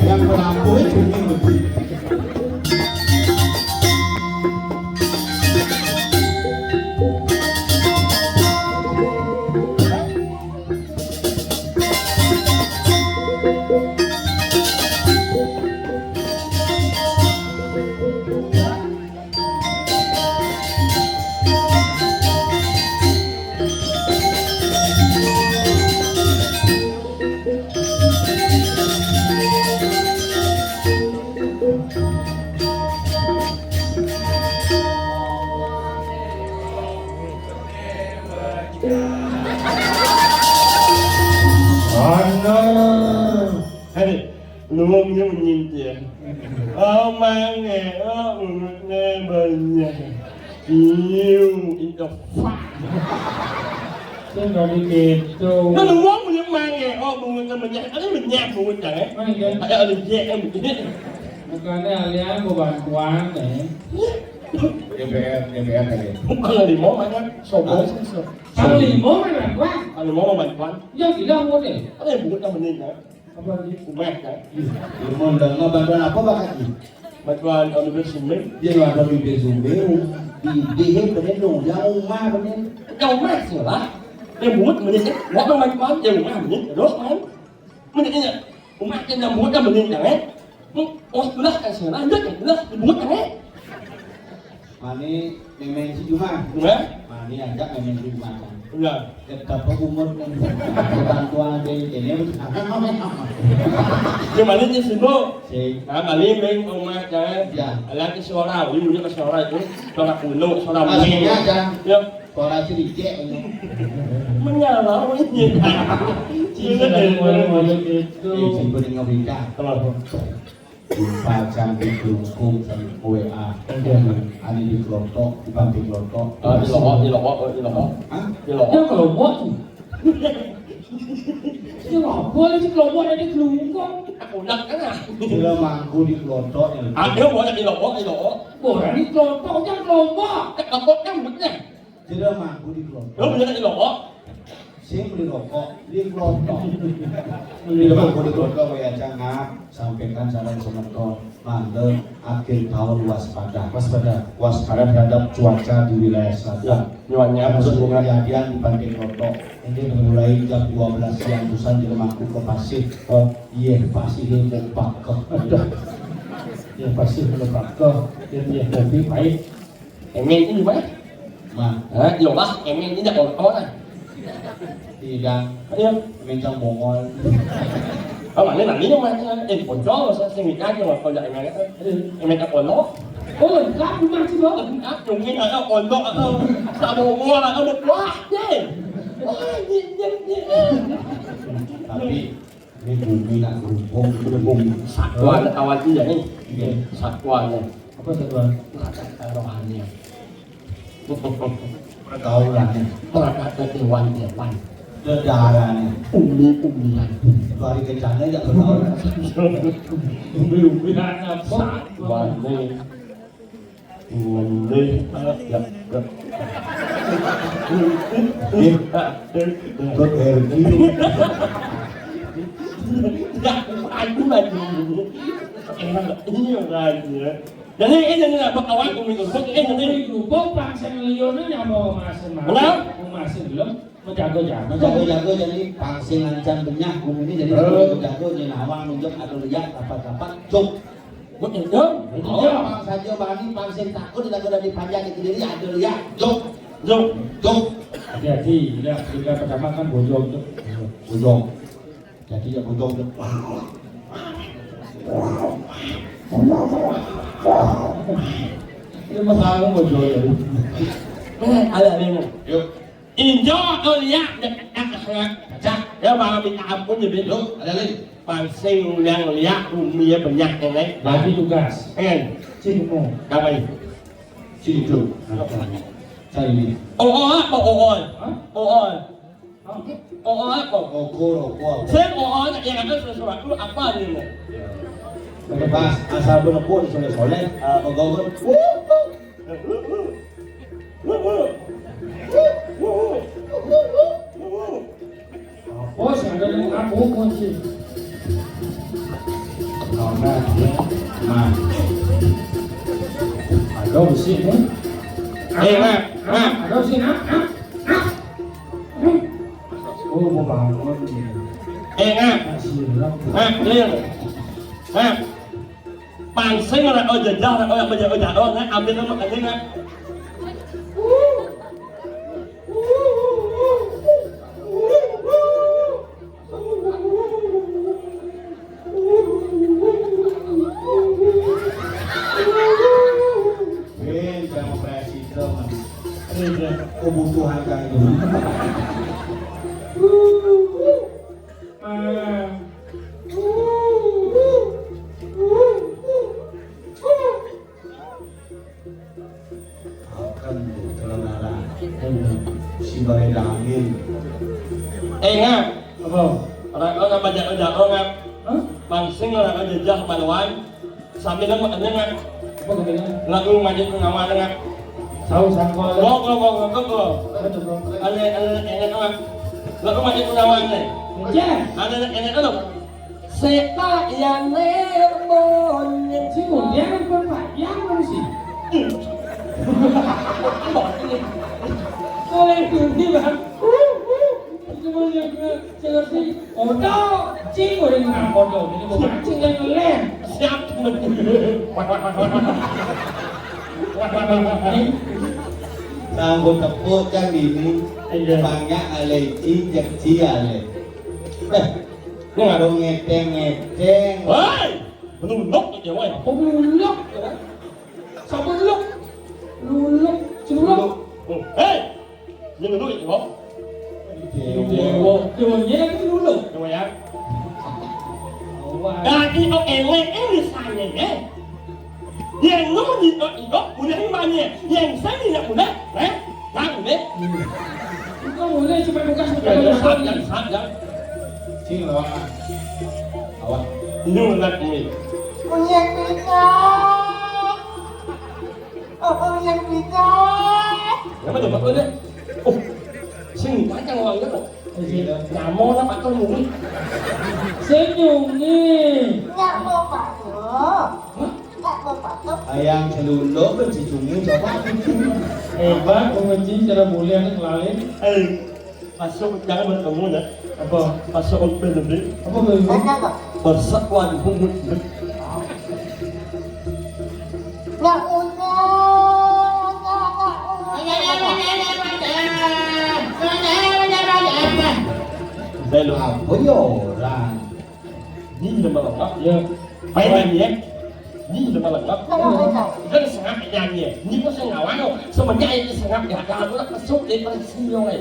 Yang melampu itu begini. Luôn như mình nhìn chuyện mang nghề nghe mình yêu ít độc phá Sendo gitu. nó đừng muốn mình mang nghề mình nhạc mình nhạc của mình chẳng phải ở đường nhạc em mình Bukannya kalian bantuan deh. DPR tadi. Kalau limo mana? Sobo sih. Kalau limo kan gua. Kalau limo mau bantuan. Ya tidak mau deh. Ada yang buat yang benih kan? Apa lagi? Umek kan? Limo dan bantuan apa bakatnya? Bantuan universitas. Dia nggak ada bibir zumbi, bibir bener dong, yang umah bener. Yang umek sih lah. Yang buat benih, buat bantuan yang umek benih terus kan? Benih ini umek yang buat yang benih kan? Oh belah kan sih lah, dia belah dibuat kan? Mani memang si Juma, Umek? mani ajak memang si Juma kan. Iya. Tetap umur kan, bantuan dari ini Nhưng mà đến như xin bố si bà liên bên ông ma cái Dạ. là cái số nào đi mua cái số nào itu cho là phụ nữ số nào aslinya jangan ya sekolah sedikit ini. menyala ini Ci mau itu. Si bening ngobika. kalau Jumpa cantik dukung sama WA. Ani di kelompok, di panti kelompok. đi lọ Hah? đi lọ Dia kalau buat tuh. Dia nggak boleh sih kalau buat ada kelungkong. aku đặt cái nào Sila mangku di kelompok yang nếu mà đi lọ Boleh di kelompok jangan kelompok. cái cặp bốt cái mình này Sila mangku di kelompok. nếu mình đi lọ Saya beli rokok di kelompok. Sila mangku di kelompok kayak jangan sampaikan saran sementor. Mandel akhir tahun waspada terhadap cuaca di wilayah ya selatan. nyonya Masuk masuk kejadian di Pantai Klotok. Ini mulai jam 12 siang Tusan di rumahku ke Pasir. Iya Pasir ini mau pakai. Dia pasti melepak ke. Dia kopi baik. em nghe cái gì mấy Nah, lọ đó em nghe cái giặc có này tidak em mencang bongol. ở bạn này nếu mà em còn chó mà sao xem người khác nhưng mà còn dạy mày em mày còn nó Oh, enggak cuma sih lo. áp dụng cái này nó còn nó sao đồ mua là nó được quá chứ Tapi ini bumi nak berhubung, berhubung. satuan kawan dia nih satuan nih Apa satuan? rohani Pergaulannya, mereka kewan kewan darahnya. umbi-umbian Bari kencangnya tidak pergaulan. Umbi-umbi apa? satuan nih ini Untuk energi. ya anh cũng là em ini orang jadi ini lah kawan kami itu ini Bang pangsen Leono yang mau masin masin. Kenapa? Mau masin belum? Mau jago-jago. Jago-jago jadi pangsi lancan benyak. Bumi ini jadi jago-jago jadi nawang nunjuk atau lihat apa-apa. Cuk. buat itu Orang saja bani pangsi takut tidak ada dipanjang itu diri ada lihat. Cuk. dùng Cuk. Hati-hati, lihat juga pertama kan bojong tuh. Bojong. Jadi ya bojong tuh. Ini masalah bojong ya. ada ini Yuk. injo lihat cak ya mà mình làm cũng như biết Yuk, ada lagi. bằng sinh yang lihat umia banyak yang lain Bagi tugas. kan Cinta. kami Sini tuh. Cari ini. apa oi apa Rokok. saya yang ada sesuatu lu apa ini Bebas asal berlepon soleh-soleh. Ogogon. Oh, ada yang aku kunci. Nah, nah. Ada besi nih. Ada besi nak. Oh, mau bangun. Siap. Bằng sinh là ôi giời ra là ôi bây giờ ôi giời ôi nó âm lên nó mất cái này Sama presiden. Kebutuhan kayak gitu. Akan kelelahan. Si bayi angin. nga Apa? orang orang banyak orang nga bằng sinh là ôi giời ra bằng loài sambil nó mất cái này Apa katanya? Lagu maju ke nama dengan Tahu sangkol. go. Ale enak apa? Lagu maju ke nama ini. Ya. Ada enak apa? Seka yang nerbon Si Mulia kan Pak, yang mana sih? Kalau itu dia kan, cuma yang seperti odo, cing orang nggak odo, ini bukan cing yang lem. siap Sanggup tepuk kan ini banyak aleci jekci ale. Dong ngeteng. Hei, menunduk aja woi. Oh luluk, siapa luluk? Luluk, celuluk. Hei, jangan dulu itu kok. Dewa, dewanya kan luluk. Coba ya. Wah, Dagi oke misalnya ya. Yang nomor itu punya mana? Yang saya tidak punya, Yang deh. itu mulai cuma buka Yang sadar. Sing lawan. Awan. Nulat ini. Uyan bisa. Oh, uyan bisa. Apa tuh Pak Udah? Oh, sing kacang uang itu. Namo lah Pak Tuh mungkin. Senyum nih. Nggak mau patok. Nggak mau patok. Ayang celuluk kan si cumi coba. Hebat, pengunci cara mulia nih kelalin. Masuk jangan bertemu ya. Apa? Masuk open lebih. Apa baru? Nggak mau. Persatuan hukum. Nggak punya. Belum. Apa ya orang? Ini udah melengkap. Ya. Main ya. Ini udah melengkap. Nggak. Kan sangat nyanyi. Ini pun saya ngawal. Sebenarnya ini sangat ya. Kalau aku masuk di persinyong ya.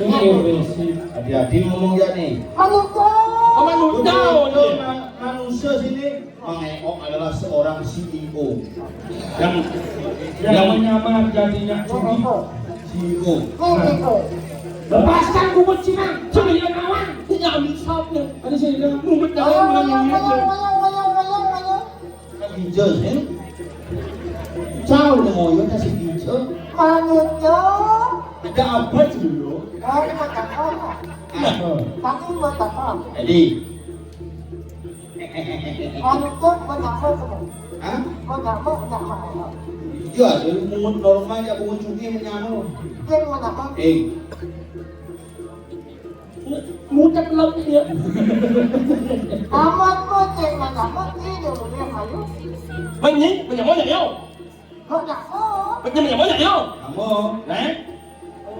Senyum besi. Hati-hati ngomong ya nih. Manusia. Kamu tahu nih. Manusia sini mengeok adalah seorang CEO. Yang menyamar jadinya cumi. CEO. Ini. Lepaskan kubut Cina. Cumi yang kawan. Tidak ambil sapnya. Ada sini dong. Mumet Wayang, dalam wayang, menyanyi. wayang, wayang, wayang. Kan hijau sih. Ciao nih mau ya kasih hijau. Manusia. Ada apa dulu? Dari mata kau. Tapi mata kau. Jadi. Manusia banyak semua. Hah? Banyak mau. Iya, dari mungut normal ya mungut cumi menyanu. Dia banyak mau. Mudah belum dia. Amat pun dia banyak mau. Dia boleh malu. Banyak mau ya. Banyak mau. Banyak mau ya. Kamu. Nè.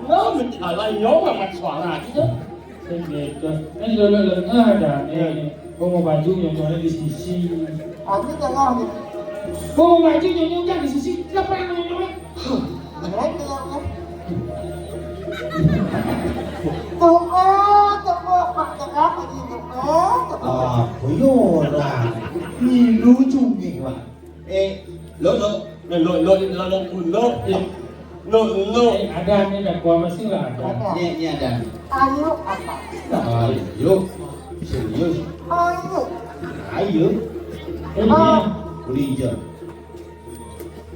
Nó mình ở đây nhố mà mặt xòa là chứ. Ini lolo ada nih. Gua mau baju yang mana di sisi. Aku jangan ni. Gua mau baju yang di sisi. Siapa yang nyonya? Tunggu, Pak Cakap ini tunggu. Apa ya orang? Ini lucu nih pak. Lo. Lo. Ada nih dan gua masih nggak ada. Ini ada. Ayo apa? Ayo. Serius. Ayo. Ayo. Ini Beli hijau.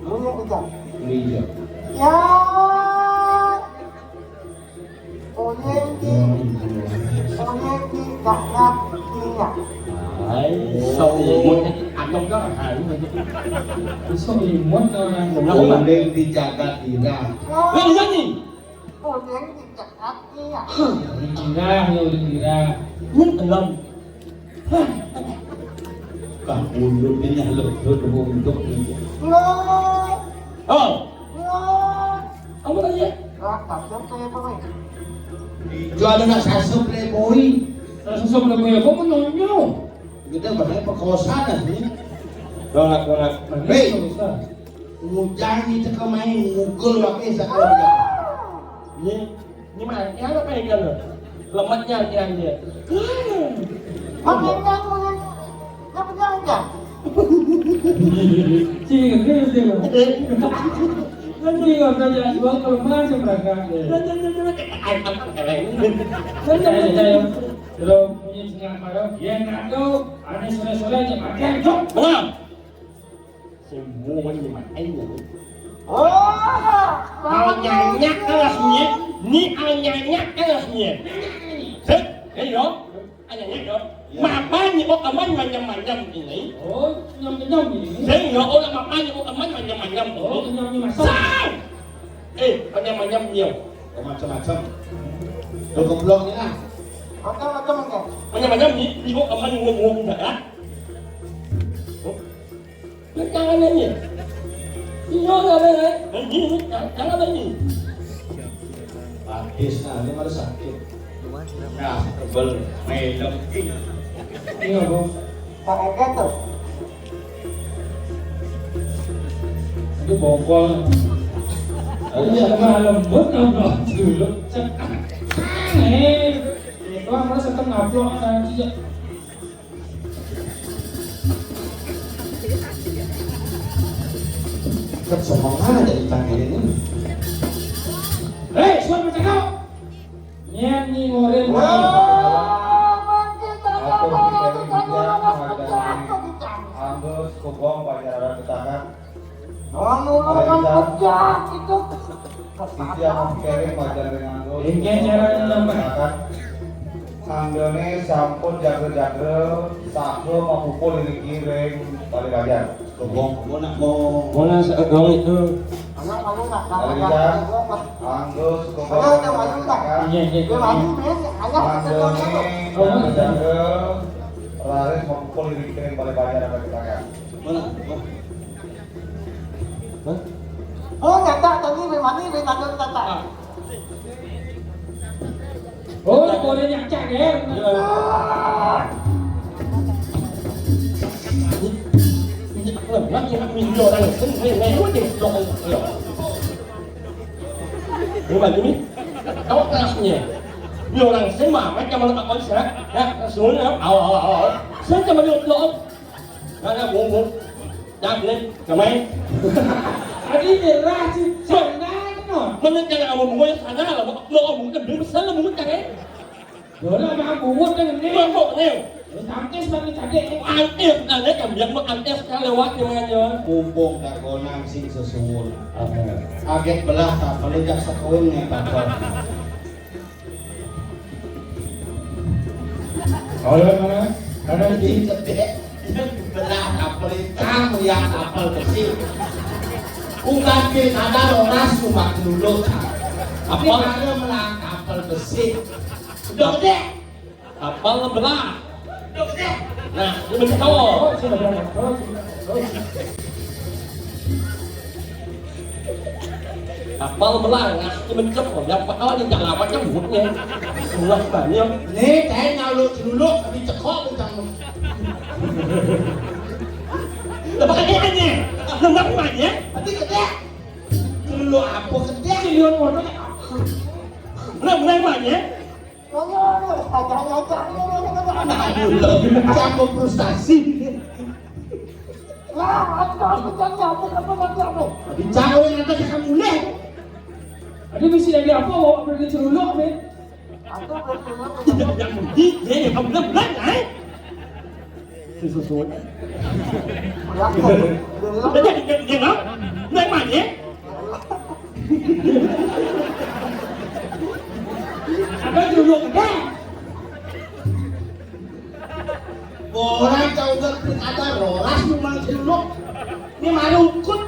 Boleh ujang. Beli hijau. Ya. Boleh di dalam dia. Sau một ăn trong đó là besok imut orang. Boleh dijaga tidak. Cái gì gì? Boleh di dalam dia. Dikira. Nhất lần. Kamu mulutnya lebih untuk ini. Lo. Lo. Lo. Apa tadi? Rata sampai boleh. Hijau ada nak sasuk playboy. Susah boleh ya, gua menonyo. Kita bahkan perkosaan nih. Banget. Hei. Ngujang itu kemain ngukul pakai sekarang. Nhưng mà kéo nó bay gần rồi. Lematnya kira dia. Makin boleh. Apa jangan? Cing, dia. Nanti nggak usah jelas banget kalau masuk mereka. Kalau punya senang marah, ya nggak tahu. Ada sore-sore aja makan cok. Đúng không? Semuanya makanya. Oh, Alnyanya kelasnya, ni alnyanya kelasnya. Set, ayo, alnyanya dong. Mapanya kok aman macam-macam ini. Oh, nyam-nyam ini. Saya nggak orang mapanya kok aman macam-macam. Oh, nyam-nyam masuk. Sang! Macam-macam dia. Macam-macam. Lo gobloknya lah. macam-macam kan? Macam-macam ni kok aman ngomong enggak lah. Jangan nanya. Iya, jangan nanya. Habis nah, ini malah sakit. Nah, kebal, melem. Iya, Bos. Tak eget tuh. Itu bongkol. Iya, lembut ngobrol dulu. Itu harus akan ngablok aja. Kesomongan dari panggilin ini. Suara macam kau. Nyanyi ngorel. Angus, kubong, pacaran tetangga. pecah itu. Sisi yang kering pacaran dengan Angus. Ini caranya nambah. Anggone sampun jagre-jagre, sakro mapukul ini kiring balik aja. Kebong, mau nak mau. Mana seorang itu? Anak malu nak Balik aja. Angus, kubong, pacaran tetangga. Iya. Dia maju nih, anak Anggone jagre-jagre, laris mapukul ini kiring balik aja dengan tetangga. Mana? oh nyata tadi bemani benado tata. Oh, ngorel yang cak ya. Lagi nak minum orang lain je dong. Ini baju ni. Kau kelasnya. Ni orang semua macam mana tak konsep. Ya, semuanya awal. Saya cuma duduk. Ada bumbu. Jangan ni, kemai. Adi merah sih. Sana no. Mana jangan kamu bumbu yang sana lah. Lo bumbu kan besar lah bumbu jangan. Dola mah buat dengan ni. Bumbu ni. Tangkis bagi tadi. Antif, ada kan biar mau antif sekali lewat yang aja. Kumpung tak gonang sing sesuwun. Aget belah tak pelejak sekawin nih takut. Oleh mana? Ada Di gede belah tak pelejak yang apel besi. Ungkapin ada orang cuma dulu. Tapi ada melang apel besi. Udah gede. Kapal belah. Nah, ini macam kau. Kapal belah, nah, ini macam kau. Yang kau ni jangan lawat yang buatnya. Semua banyak. Nih teh nyaluk dulu tapi cekok macam. Lepas ini hanya, lemak mana? Tapi gede. Dulu apa gede? Silion motor. Lemak mana? Campur frustasi. Bicara yang ada kamu leh. Ada mesti lagi apa bawa pergi cerulok ni? Tidak mungkin, dia kamu lemak lah. Sesuatu. Dia nak? Lemak mana? Ada cerulok ke? Orang kau berkata roras memang dulu. Ini malukut.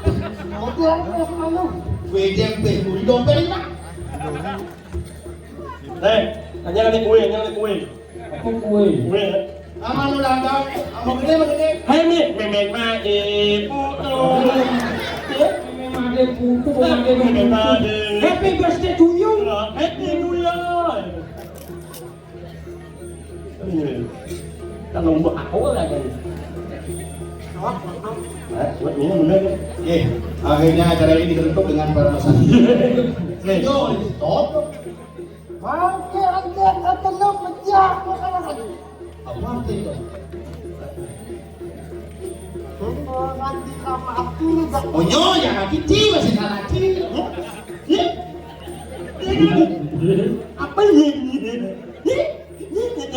Wedem pehuri dompet nak. Tanya lagi kue, Apa kue? Kue. Aman ulang kau. Aman gede begini. Hai ni, memang mati putu. Memang ada putu, memang ada. Happy birthday to you. Happy New Year. Kalau buat aku lah kan. Buat minum benar. Akhirnya acara ini ditutup dengan para pesan. Yo, stop. Mangke anjing atelo pecah bukan. Apa itu? Nanti sama aku dah. Oh nyo, ya kaki masih lagi. Apa ini?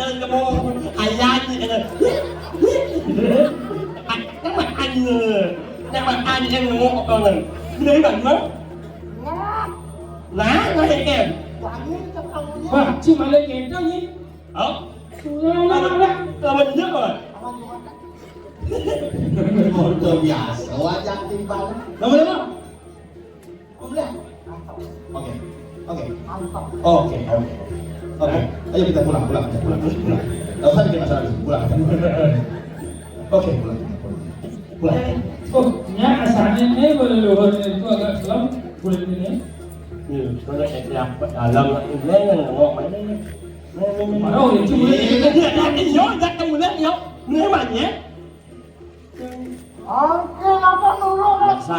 Jangan kamu ayat ni kan. Nama anu, nama anh em ngủ một con này đi bạn mất lá nó hay kèm Wah, si malah kentang ni. đó Sudah. là mình nhất rồi Motor biasa, wajah timbal. Lama-lama. Boleh. Oke. Oke. Oke. Oke. Ayo kita pulang. Enggak usah bikin masalah. Pulang. Oke, pulang. Oh, nya asalnya ni boleh luar itu agak selam boleh ni. có lẽ là lâm lấy ngọt mấy Mà đâu thì cuma cái gió ra trong mình lấy không nếu mà nhé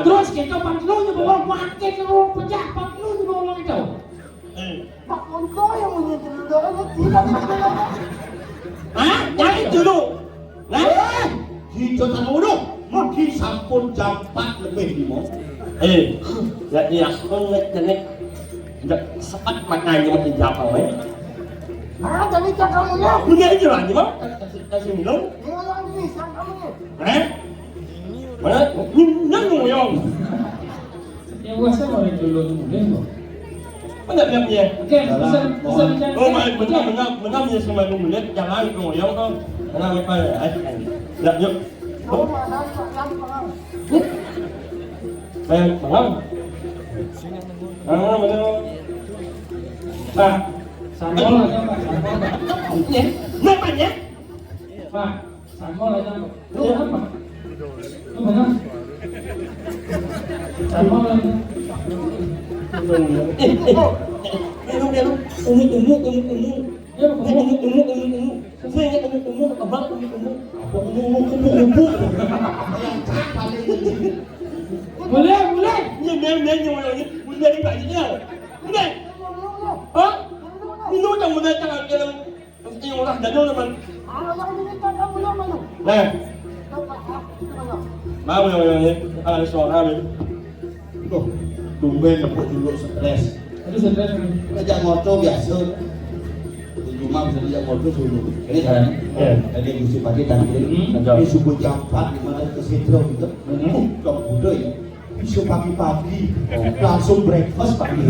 terus kita pantlunya bawa pakai ke ruang pejak pantlunya bawa itu. Pak Munto yang menyedot itu tidak ada. hả nhảy chưa đủ đấy Hijau tanah udah. Mungkin sampun jam 4 lebih di mau. là gì à con cái này sắp bắt mặt này nhưng mà thì dạo rồi Jadi kamu ya, cứ nghe như là gì mất ta suy nghĩ lớn yang ini sang kamu ni. đấy mà nó nhớ ngồi không Yang kuasa mau dulu boleh kok. có được làm gì Okey, pesan ô mà mình làm gì xong mà mình biết chẳng ai ngồi không có nó làm cái phải lập dụng Kamu ada yang Em bằng không? Mình Pak, sambal aja Pak, sambal Pak. nhé, lên bạn nhé. Pak, sambal aja Pak. Lu apa? Lu mana? Sambal aja. Đi luôn. Ya, kamu. Boleh. Nhìn rồi, mình đi bạn nhé. Này. Hả? Đi luôn trong mình đây cho là yêu là để luôn là mình. yang ini kamu yang mana? Nè, 30 rồi, ai sò ra đi. Loh, tumben dapat dulu stres. Tadi sudah. Ngajak motor biasa. Di rumah bisa diajak motor dulu. Ini kan? Tadi Gusti Pati tadi. Ini subuh jam 4 di mana ke Sentro gitu. Kok udah ya? Bisa pagi-pagi langsung breakfast pagi.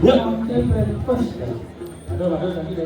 Yuk. Breakfast. Aduh, tadi.